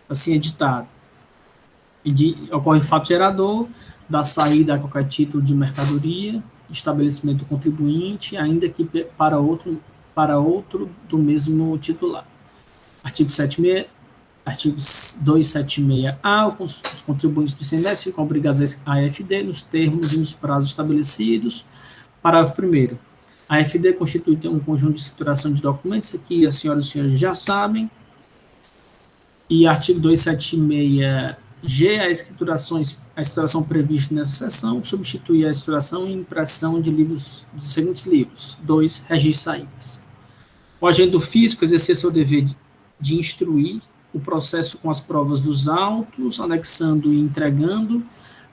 [SPEAKER 2] assim editado. Ocorre fato gerador da saída a qualquer título de mercadoria, estabelecimento do contribuinte, ainda que para outro do mesmo titular. Artigo 276A, os contribuintes do ICMS ficam obrigados a AFD nos termos e nos prazos estabelecidos. Parágrafo 1º. A AFD constitui um conjunto de escrituração de documentos, isso aqui as senhoras e os senhores já sabem. E artigo 276G, a escrituração prevista nessa seção substitui a escrituração em impressão de livros, dos seguintes livros. 2. Registro de saídas. O agente do fisco exercer seu dever de instruir o processo com as provas dos autos, anexando e entregando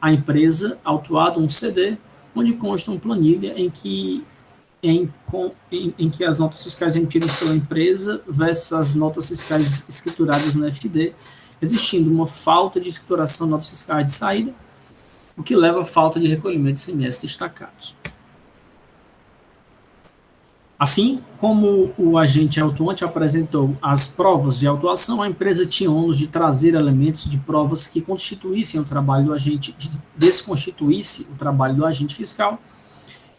[SPEAKER 2] à empresa autuada um CD, onde consta uma planilha em que as notas fiscais emitidas pela empresa versus as notas fiscais escrituradas na FD, existindo uma falta de escrituração de notas fiscais de saída, o que leva à falta de recolhimento de ICMS destacados. Assim como o agente autuante apresentou as provas de autuação, a empresa tinha ônus de trazer elementos de provas que constituíssem o trabalho do agente, desconstituísse o trabalho do agente fiscal,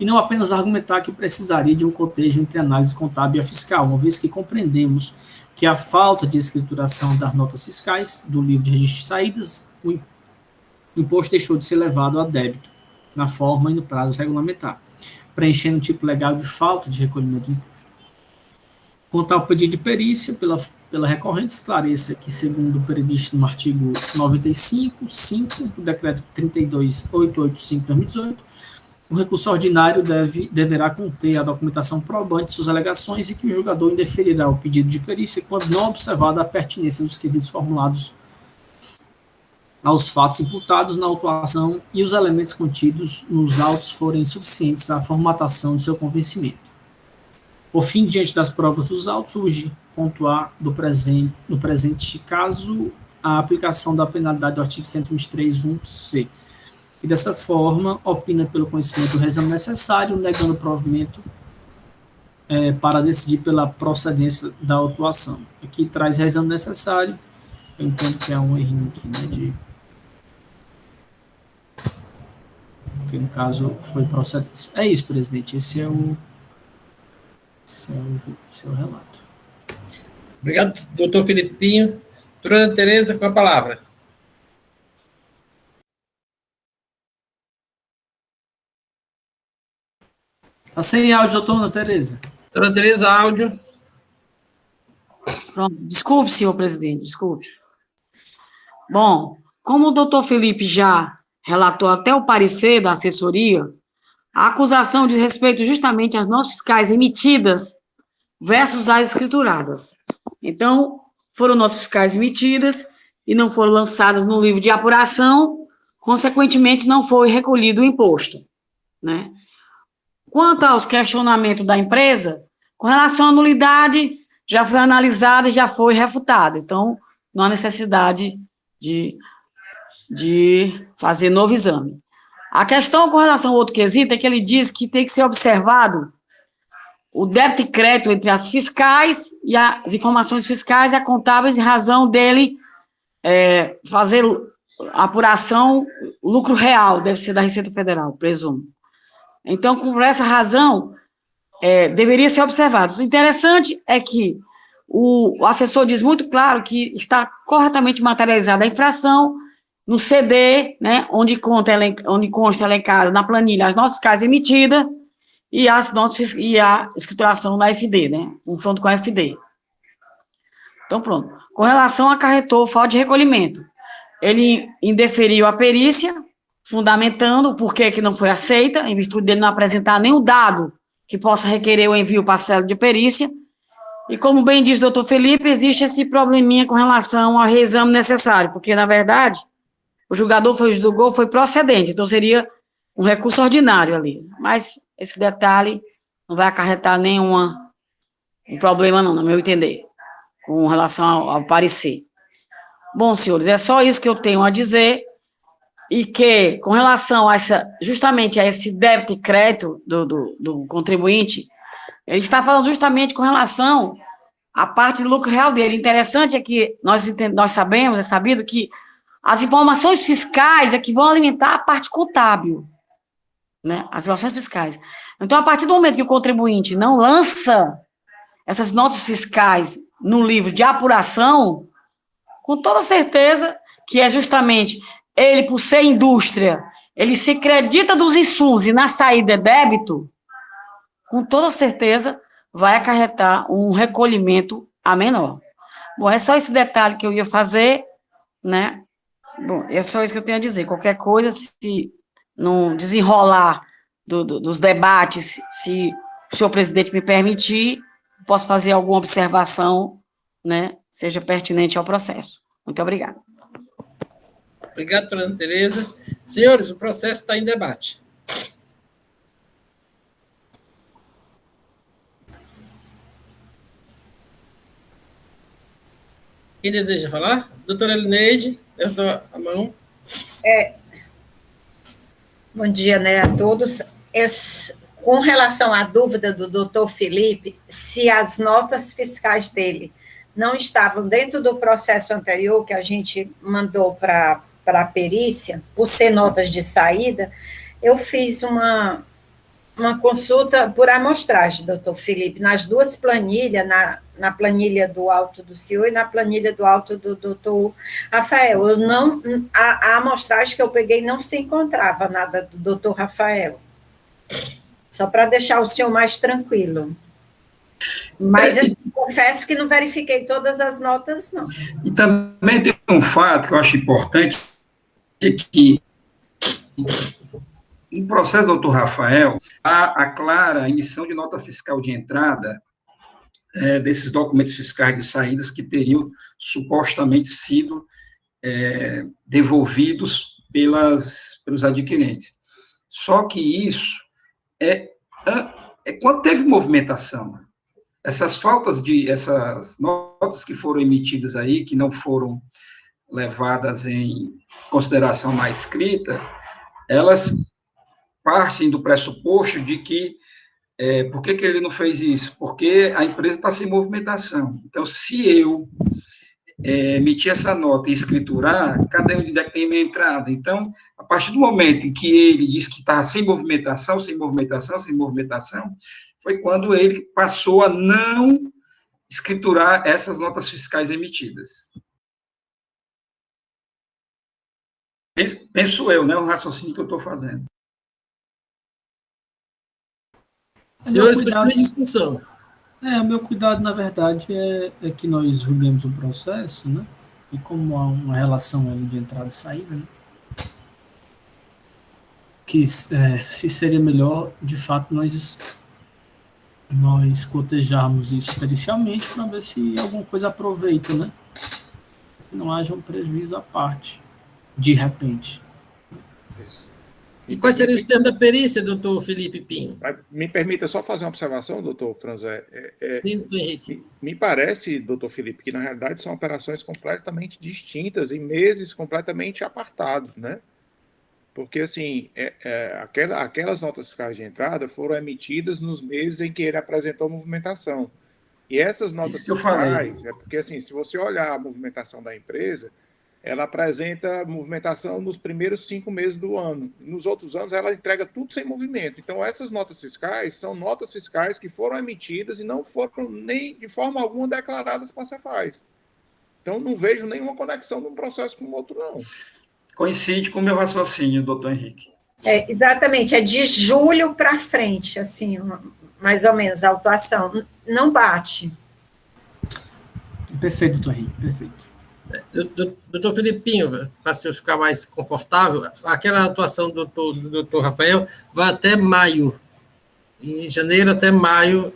[SPEAKER 2] e não apenas argumentar que precisaria de um cotejo entre análise contábil e a fiscal, uma vez que compreendemos que a falta de escrituração das notas fiscais do livro de registro de saídas, o imposto deixou de ser levado a débito, na forma e no prazo regulamentar, preenchendo o tipo legal de falta de recolhimento do imposto. Quanto ao pedido de perícia pela recorrente, esclareça que, segundo o previsto no artigo 95.5 do decreto 32.885/2018, o recurso ordinário deverá conter a documentação probante de suas alegações e que o julgador indeferirá o pedido de perícia quando não observada a pertinência dos quesitos formulados aos fatos imputados na autuação e os elementos contidos nos autos forem suficientes à formatação de seu convencimento. Por fim, diante das provas dos autos, urge pontuar no presente caso a aplicação da penalidade do artigo 123.1c. E dessa forma, opina pelo conhecimento do exame necessário, negando o provimento para decidir pela procedência da autuação. Aqui traz exame necessário, eu entendo que é um errinho aqui, né, porque no caso foi procedência. É isso, presidente, esse é o relato.
[SPEAKER 1] Obrigado, doutor Filipinho. Doutora Ana Tereza, com a palavra.
[SPEAKER 2] Está sem áudio, doutora Ana Tereza.
[SPEAKER 1] Doutora Ana Tereza, áudio.
[SPEAKER 4] Pronto. Desculpe, senhor presidente, desculpe. Bom, como o doutor Felipe já relatou até o parecer da assessoria, a acusação diz respeito justamente às notas fiscais emitidas versus as escrituradas. Então, foram notas fiscais emitidas e não foram lançadas no livro de apuração, consequentemente, não foi recolhido o imposto, né? Quanto aos questionamentos da empresa, com relação à nulidade, já foi analisada e já foi refutada. Então, não há necessidade de fazer novo exame. A questão com relação ao outro quesito é que ele diz que tem que ser observado o débito e crédito entre as fiscais e as informações fiscais e a contábeis, em razão dele fazer a apuração, lucro real, deve ser da Receita Federal, presumo. Então, por essa razão, deveria ser observado. O interessante é que o assessor diz muito claro que está corretamente materializada a infração no CD, né, onde consta elencado na planilha as notas fiscais emitidas e as notas e a escrituração na FD, né, confronto com a FD. Então, pronto. Com relação a acarretou falta de recolhimento, ele indeferiu a perícia, fundamentando o porquê que não foi aceita, em virtude dele não apresentar nenhum dado que possa requerer o envio parcelo de perícia. E como bem disse o doutor Felipe, existe esse probleminha com relação ao reexame necessário, porque, na verdade, o julgador julgou foi procedente, então seria um recurso ordinário ali. Mas esse detalhe não vai acarretar nenhum problema, não, no meu entender, com relação ao parecer. Bom, senhores, é só isso que eu tenho a dizer, e que, com relação a justamente a esse débito e crédito do contribuinte, ele está falando justamente com relação à parte do lucro real dele. Interessante é que nós sabemos, é sabido que as informações fiscais é que vão alimentar a parte contábil, né? As informações fiscais. Então, a partir do momento que o contribuinte não lança essas notas fiscais no livro de apuração, com toda certeza que é justamente ele, por ser indústria, ele se acredita dos insumos e na saída é débito, com toda certeza vai acarretar um recolhimento a menor. Bom, é só esse detalhe que eu ia fazer, né? Bom, é só isso que eu tenho a dizer. Qualquer coisa, se não desenrolar dos debates, se o senhor presidente me permitir, posso fazer alguma observação, né, seja pertinente ao processo. Muito obrigada.
[SPEAKER 1] Obrigado, doutora Ana Tereza. Senhores, o processo está em debate. Quem deseja falar? Doutora Elineide, levantou a mão.
[SPEAKER 6] Bom dia, né, a todos. Com relação à dúvida do doutor Felipe, se as notas fiscais dele não estavam dentro do processo anterior que a gente mandou para a perícia, por ser notas de saída, eu fiz uma consulta por amostragem, doutor Felipe, nas duas planilhas, na planilha do auto do senhor e na planilha do auto do doutor Rafael. A amostragem que eu peguei não se encontrava nada do doutor Rafael. Só para deixar o senhor mais tranquilo. Mas eu confesso que não verifiquei todas as notas, não.
[SPEAKER 5] E também tem um fato que eu acho importante, que no processo do doutor Rafael, há a clara emissão de nota fiscal de entrada desses documentos fiscais de saídas que teriam supostamente sido devolvidos pelos adquirentes. Só que isso quando teve movimentação. essas notas que foram emitidas aí, que não foram levadas em consideração na escrita, elas partem do pressuposto de que, por que ele não fez isso? Porque a empresa está sem movimentação. Então, se eu emitir essa nota e escriturar, cada onde é que tem minha entrada. Então, a partir do momento em que ele disse que está sem movimentação, foi quando ele passou a não escriturar essas notas fiscais emitidas. Penso eu, né, o raciocínio que eu estou fazendo.
[SPEAKER 1] Senhores, continue a discussão.
[SPEAKER 2] O meu cuidado, na verdade, é que nós julguemos o processo, né? E como há uma relação ali de entrada e saída, né? Que se seria melhor, de fato, nós cotejarmos isso pericialmente para ver se alguma coisa aproveita, né? Que não haja um prejuízo à parte, de repente.
[SPEAKER 1] E quais seriam os termos da perícia, doutor Felipe Pinho?
[SPEAKER 7] Me permita só fazer uma observação, doutor Franzé.
[SPEAKER 1] Henrique.
[SPEAKER 7] Me parece, doutor Felipe, que na realidade são operações completamente distintas, em meses completamente apartados, né? Porque, assim, aquelas notas fiscais de entrada foram emitidas nos meses em que ele apresentou a movimentação. E essas notas fiscais, porque, assim, se você olhar a movimentação da empresa, ela apresenta movimentação nos primeiros 5 meses do ano. Nos outros anos, ela entrega tudo sem movimento. Então, essas notas fiscais são notas fiscais que foram emitidas e não foram nem de forma alguma declaradas para a Cefaz. Então, não vejo nenhuma conexão de um processo com o outro, não.
[SPEAKER 5] Coincide com o meu raciocínio, doutor Henrique.
[SPEAKER 6] Exatamente, é de julho para frente, assim, mais ou menos, a autuação. Não bate.
[SPEAKER 2] Perfeito, doutor Henrique, perfeito.
[SPEAKER 1] Doutor Filipinho, para o senhor ficar mais confortável, aquela atuação do doutor Rafael vai até maio, de janeiro até maio,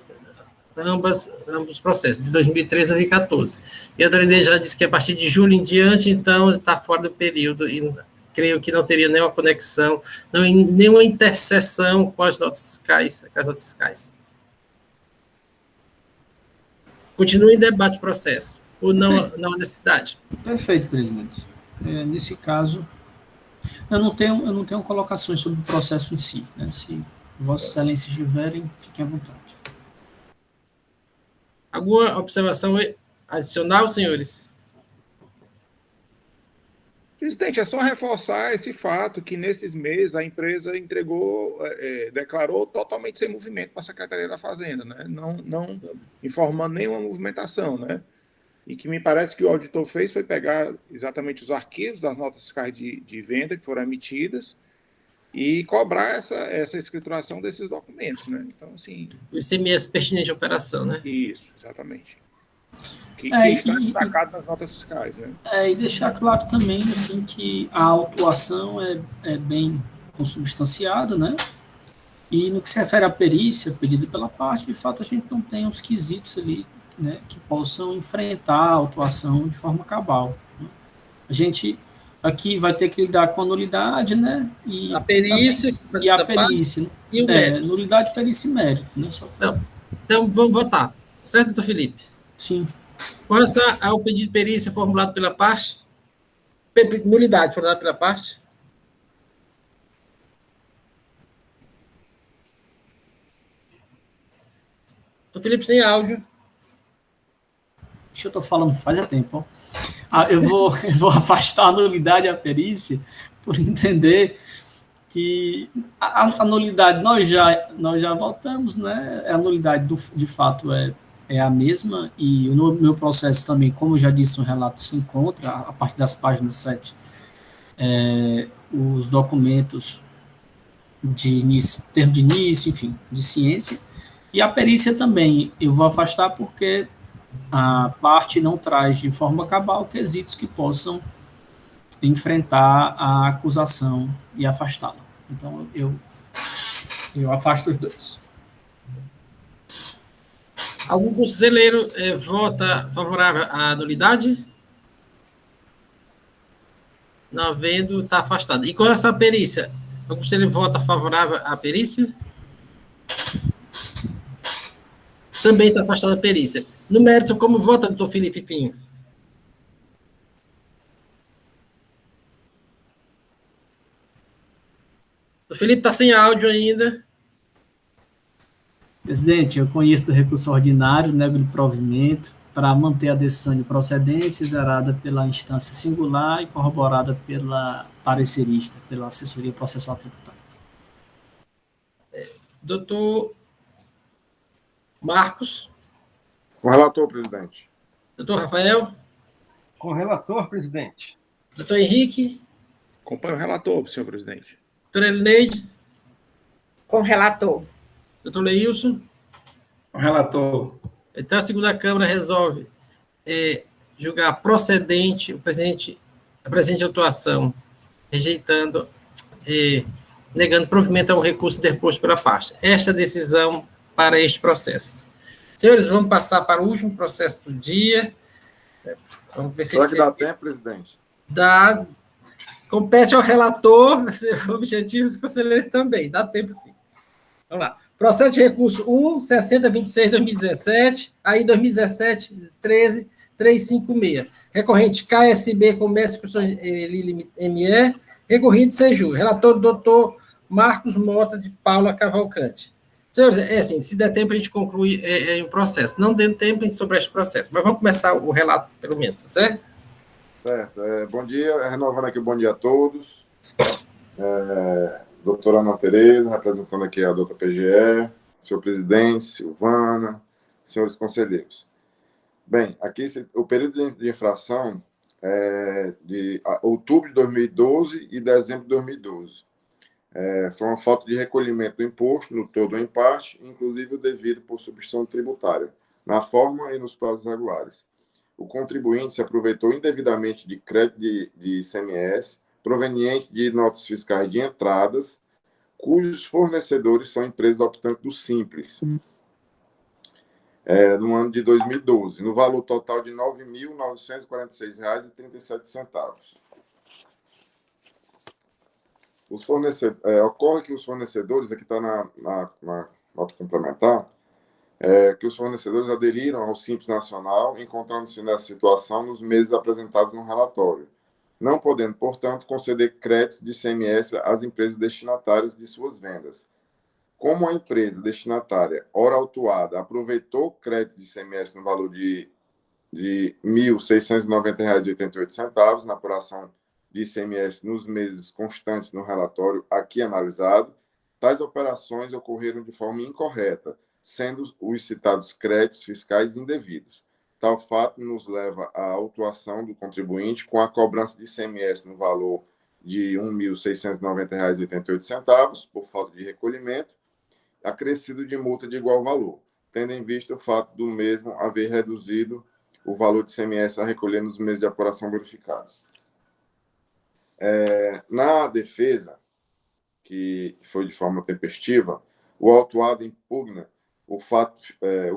[SPEAKER 1] ambos os processos, de 2013 a 2014. E a Dona já disse que a partir de julho em diante, então, está fora do período, e creio que não teria nenhuma conexão, nenhuma interseção com as notas fiscais. Continua em debate o processo. Ou não há necessidade?
[SPEAKER 2] Perfeito, presidente. Nesse caso, eu não tenho colocações sobre o processo em si, né? Se Vossas Excelências tiverem, fiquem à vontade.
[SPEAKER 1] Alguma observação adicional, senhores?
[SPEAKER 7] Presidente, é só reforçar esse fato que nesses meses a empresa declarou totalmente sem movimento para a Secretaria da Fazenda, né? Não informando nenhuma movimentação, né? E que me parece que o auditor fez foi pegar exatamente os arquivos das notas fiscais de venda que foram emitidas e cobrar essa escrituração desses documentos, né? Então, assim...
[SPEAKER 1] O ICMS pertinente de operação, né?
[SPEAKER 7] Isso, exatamente. Que está destacado nas notas fiscais, né?
[SPEAKER 2] E deixar claro também, assim, que a autuação é bem consubstanciada, né? E no que se refere à perícia pedida pela parte, de fato, a gente não tem uns quesitos ali, né, que possam enfrentar a autuação de forma cabal, né? A gente aqui vai ter que lidar com a nulidade, né? E
[SPEAKER 1] a perícia.
[SPEAKER 2] E a perícia. Né?
[SPEAKER 1] E o mérito.
[SPEAKER 2] Nulidade, perícia e mérito. Né?
[SPEAKER 1] Então, vamos votar. Certo, doutor Felipe?
[SPEAKER 2] Sim.
[SPEAKER 1] Com relação ao pedido de perícia formulado pela parte, nulidade formulada pela parte. Doutor Felipe, sem áudio.
[SPEAKER 2] Eu estou falando faz tempo. Eu vou afastar a nulidade e a perícia por entender que a nulidade nós já votamos, né? A nulidade de fato é a mesma, e no meu processo também, como eu já disse no relato, se encontra a partir das páginas 7 os documentos de início, termo de início, enfim, de ciência, e a perícia também eu vou afastar porque a parte não traz de forma cabal quesitos que possam enfrentar a acusação e afastá-la. Então, eu afasto os dois.
[SPEAKER 1] Algum conselheiro vota favorável à nulidade? Não havendo, está afastado. E com essa perícia, algum conselheiro vota favorável à perícia? também está afastado da perícia. No mérito, como vota, doutor Felipe Pinho? O Felipe está sem áudio ainda.
[SPEAKER 2] Presidente, eu conheço do recurso ordinário, nego de provimento, para manter a decisão de procedência exerada pela instância singular e corroborada pela parecerista, pela assessoria processual tributária.
[SPEAKER 1] Doutor Marcos?
[SPEAKER 8] Com o relator, presidente.
[SPEAKER 1] Doutor Rafael?
[SPEAKER 3] Com o relator, presidente.
[SPEAKER 1] Doutor Henrique?
[SPEAKER 7] Acompanho o relator, senhor presidente.
[SPEAKER 1] Doutora Elineide?
[SPEAKER 6] Com o relator.
[SPEAKER 1] Doutor Leilson?
[SPEAKER 5] O relator.
[SPEAKER 1] Então, a segunda Câmara resolve julgar procedente a presente atuação, rejeitando, negando provimento ao recurso interposto pela parte. Esta decisão para este processo. Senhores, vamos passar para o último processo do dia. Vamos ver
[SPEAKER 8] Será que dá tempo, presidente?
[SPEAKER 1] Dá. Compete ao relator, objetivos e conselheiros também. Dá tempo, sim. Vamos lá. Processo de recurso 1/6026/2017, aí 2017-13-356. Recorrente KSB Comércio ME, recorrido Seju. Relator doutor Marcos Mota de Paula Cavalcante. Senhores, assim, se der tempo a gente conclui o processo. Não deu tempo sobre este processo, mas vamos começar o relato pelo menos, tá certo?
[SPEAKER 8] Certo. Bom dia, renovando aqui o bom dia a todos. Doutora Ana Tereza, representando aqui a doutora PGE, senhor presidente, Silvana, senhores conselheiros. Bem, aqui o período de infração é de outubro de 2012 e dezembro de 2012. Foi uma falta de recolhimento do imposto, no todo ou em parte, inclusive o devido por substituição tributária, na forma e nos prazos regulares. O contribuinte se aproveitou indevidamente de crédito de ICMS proveniente de notas fiscais de entradas, cujos fornecedores são empresas optantes do Simples, no ano de 2012, no valor total de R$ 9.946,37. Ocorre que os fornecedores, aqui está na nota complementar, que os fornecedores aderiram ao Simples Nacional, encontrando-se nessa situação nos meses apresentados no relatório, não podendo, portanto, conceder créditos de ICMS às empresas destinatárias de suas vendas. Como a empresa destinatária, ora autuada, aproveitou crédito de ICMS no valor de R$ 1.690,88 na apuração de ICMS nos meses constantes no relatório aqui analisado, tais operações ocorreram de forma incorreta, sendo os citados créditos fiscais indevidos. Tal fato nos leva à autuação do contribuinte com a cobrança de ICMS no valor de R$ 1.690,88 por falta de recolhimento, acrescido de multa de igual valor, tendo em vista o fato do mesmo haver reduzido o valor de ICMS a recolher nos meses de apuração verificados. Na defesa, que foi de forma tempestiva, o autuado impugna o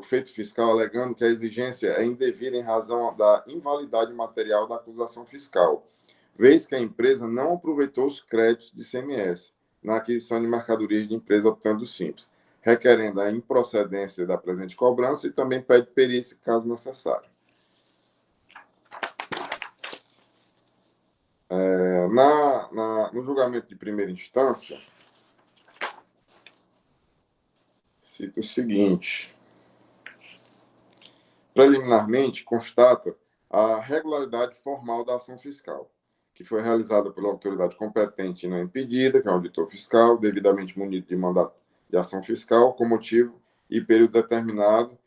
[SPEAKER 8] feito fiscal, alegando que a exigência é indevida em razão da invalidade material da acusação fiscal, vez que a empresa não aproveitou os créditos de ICMS na aquisição de mercadorias de empresa optando do Simples, requerendo a improcedência da presente cobrança e também pede perícia, caso necessário. No julgamento de primeira instância, cito o seguinte: preliminarmente, constata a regularidade formal da ação fiscal, que foi realizada pela autoridade competente e não impedida, que é o auditor fiscal, devidamente munido de mandato de ação fiscal, com motivo e período determinado,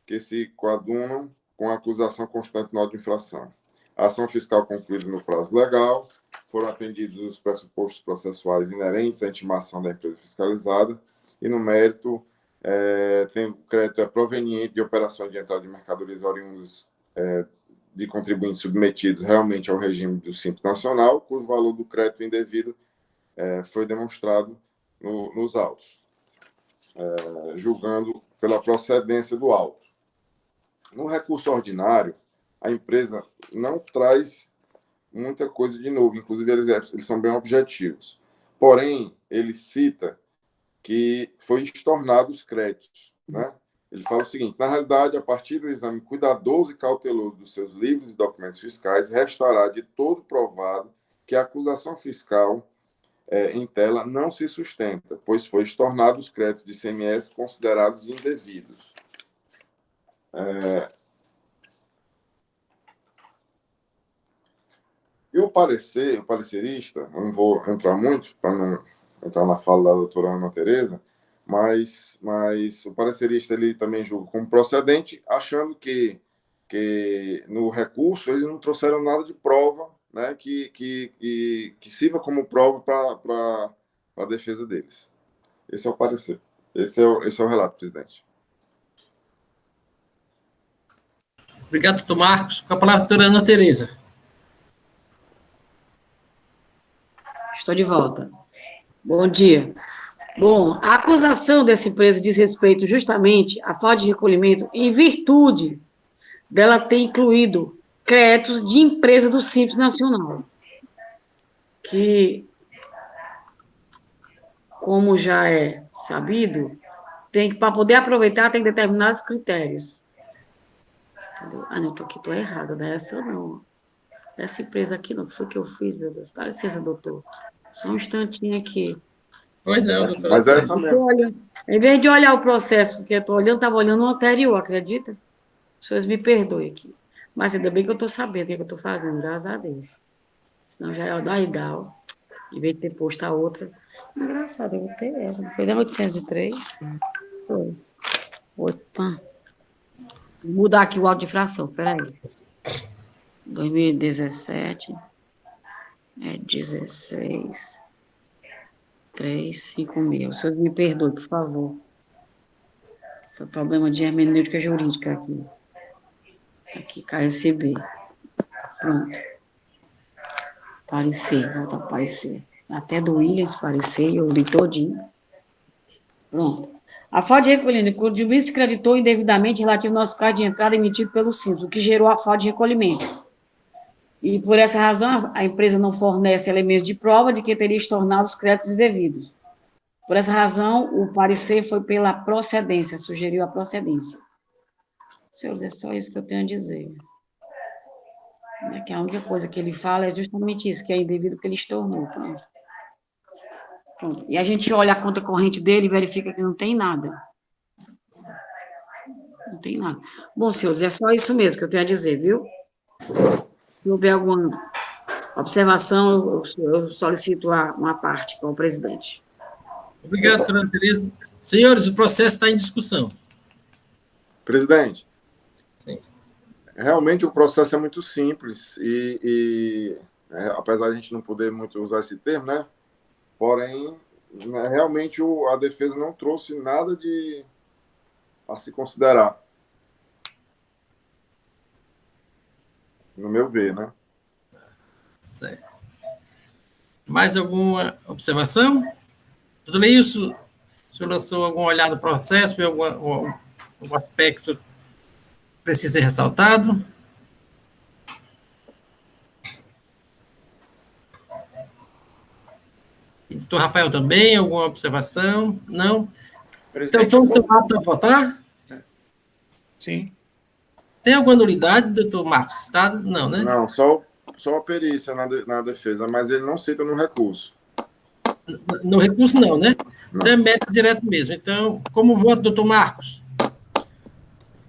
[SPEAKER 8] que se coadunam com a acusação constante nota de infração. A ação fiscal concluída no prazo legal, foram atendidos os pressupostos processuais inerentes à intimação da empresa fiscalizada, e no mérito, o crédito é proveniente de operações de entrada de mercadorias oriundas de contribuintes submetidos realmente ao regime do Simples Nacional, cujo valor do crédito indevido foi demonstrado nos autos, julgando pela procedência do auto. No recurso ordinário, a empresa não traz muita coisa de novo, inclusive eles são bem objetivos. Porém, ele cita que foi estornado os créditos, né? Ele fala o seguinte: na realidade, a partir do exame cuidadoso e cauteloso dos seus livros e documentos fiscais, restará de todo provado que a acusação fiscal em tela não se sustenta, pois foi estornado os créditos de ICMS considerados indevidos. E o parecerista, eu não vou entrar muito, para não entrar na fala da doutora Ana Tereza, mas o parecerista ele também julga como procedente, achando que no recurso eles não trouxeram nada de prova, né, que sirva como prova para a defesa deles. Esse é o parecer. Esse é o relato, presidente.
[SPEAKER 1] Obrigado, doutor Marcos. Com a palavra, doutora Ana Tereza.
[SPEAKER 4] Estou de volta. Bom dia. Bom, a acusação dessa empresa diz respeito justamente à falta de recolhimento em virtude dela ter incluído créditos de empresa do Simples Nacional, que, como já é sabido, para poder aproveitar, tem determinados critérios. Entendeu? Ah, não, estou errada, dessa não. Essa empresa aqui não, foi que eu fiz, meu Deus. Dá licença, doutor. Só um instantinho aqui.
[SPEAKER 1] Pois não, doutor.
[SPEAKER 8] Mas é essa mesmo.
[SPEAKER 4] Em vez de olhar o processo que eu estou olhando, estava olhando o anterior, acredita? Os senhores me perdoem aqui. Mas ainda bem que eu estou sabendo o que eu estou fazendo, graças a Deus. Senão já é o da IDAL, em vez de ter posto a outra. Engraçado, eu vou ter essa. Depois da 803. Foi. Vou mudar aqui o auto de fração, peraí. 2017, 16, 356. Os senhores me perdoem, por favor. Foi problema de hermenêutica jurídica aqui. Aqui, KSB. Pronto. Parecer, volta a aparecer. Até do Williams parecer, eu li todinho. Pronto. A falta de recolhimento, o juiz se creditou indevidamente relativo ao nosso caso de entrada emitido pelo Simples, o que gerou a falta de recolhimento. E, por essa razão, a empresa não fornece elementos de prova de que teria estornado os créditos indevidos. Por essa razão, o parecer foi pela procedência, sugeriu a procedência. Senhores, é só isso que eu tenho a dizer. Que a única coisa que ele fala é justamente isso, que é indevido porque ele estornou. Pronto. Pronto. E a gente olha a conta corrente dele e verifica que não tem nada. Não tem nada. Bom, senhores, é só isso mesmo que eu tenho a dizer, viu? Se houver alguma observação, eu solicito uma parte para o presidente.
[SPEAKER 1] Obrigado, doutora Ana Tereza. Senhores, o processo está em discussão.
[SPEAKER 8] Presidente,
[SPEAKER 1] sim.
[SPEAKER 8] Realmente o processo é muito simples apesar de a gente não poder muito usar esse termo, né? Porém, realmente a defesa não trouxe nada a se considerar. No meu ver, né?
[SPEAKER 1] Certo. Mais alguma observação? Doutor Leilson, o senhor lançou algum olhar no processo, algum aspecto que precisa ser ressaltado? E doutor Rafael também, alguma observação? Não? Então, todos estão aptos a votar?
[SPEAKER 7] Sim.
[SPEAKER 1] Tem alguma nulidade, doutor Marcos? Tá? Não, né?
[SPEAKER 8] Não, só a perícia na defesa, mas ele não cita no recurso.
[SPEAKER 1] No recurso, não, né?
[SPEAKER 8] Não.
[SPEAKER 1] Então, é mérito direto mesmo. Então, como vota, doutor Marcos?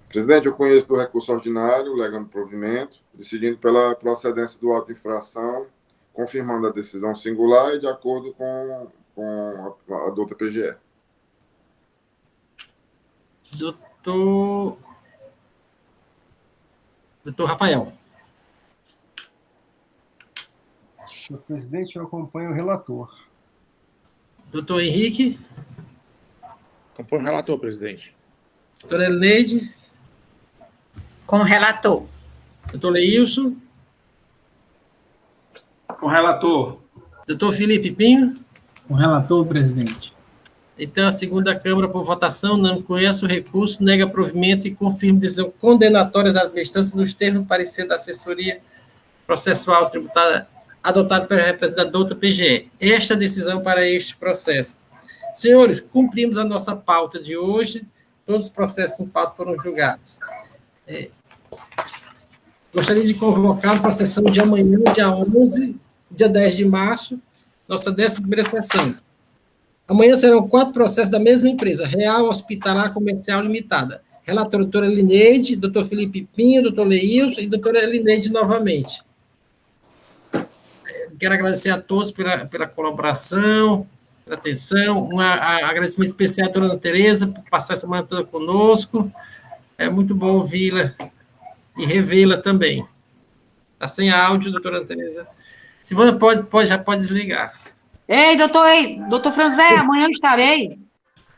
[SPEAKER 8] Presidente, eu conheço do recurso ordinário, legando provimento, decidindo pela procedência do auto de infração, confirmando a decisão singular e de acordo com a douta PGE.
[SPEAKER 1] Doutor Rafael.
[SPEAKER 3] Senhor presidente, eu acompanho o relator.
[SPEAKER 1] Doutor Henrique.
[SPEAKER 7] Acompanho o relator, presidente.
[SPEAKER 1] Doutora Elineide.
[SPEAKER 6] Com o relator.
[SPEAKER 1] Doutor Leilson.
[SPEAKER 5] Com o relator.
[SPEAKER 1] Doutor Felipe Pinho.
[SPEAKER 2] Com o relator, presidente.
[SPEAKER 1] Então, a segunda Câmara, por votação, não conhece o recurso, nega provimento e confirma decisão condenatória à instância nos termos do parecer da assessoria processual tributária adotada pelo representante da outra PGE. Esta decisão para este processo. Senhores, cumprimos a nossa pauta de hoje. todos os processos em pauta foram julgados. Gostaria de convocar para a sessão de amanhã, dia 11, dia 10 de março, nossa 11ª sessão. Amanhã serão 4 processos da mesma empresa, Real Hospitalar Comercial Limitada. Relator, doutora Elineide, doutor Felipe Pinho, doutor Leilson e doutora Elineide novamente. Quero agradecer a todos pela colaboração, pela atenção, um agradecimento especial à doutora Ana Tereza por passar a semana toda conosco. É muito bom ouvi-la e revê-la também. Está sem áudio, doutora Ana Tereza. Silvana, já pode desligar.
[SPEAKER 4] Ei, doutor Franzé, amanhã eu estarei.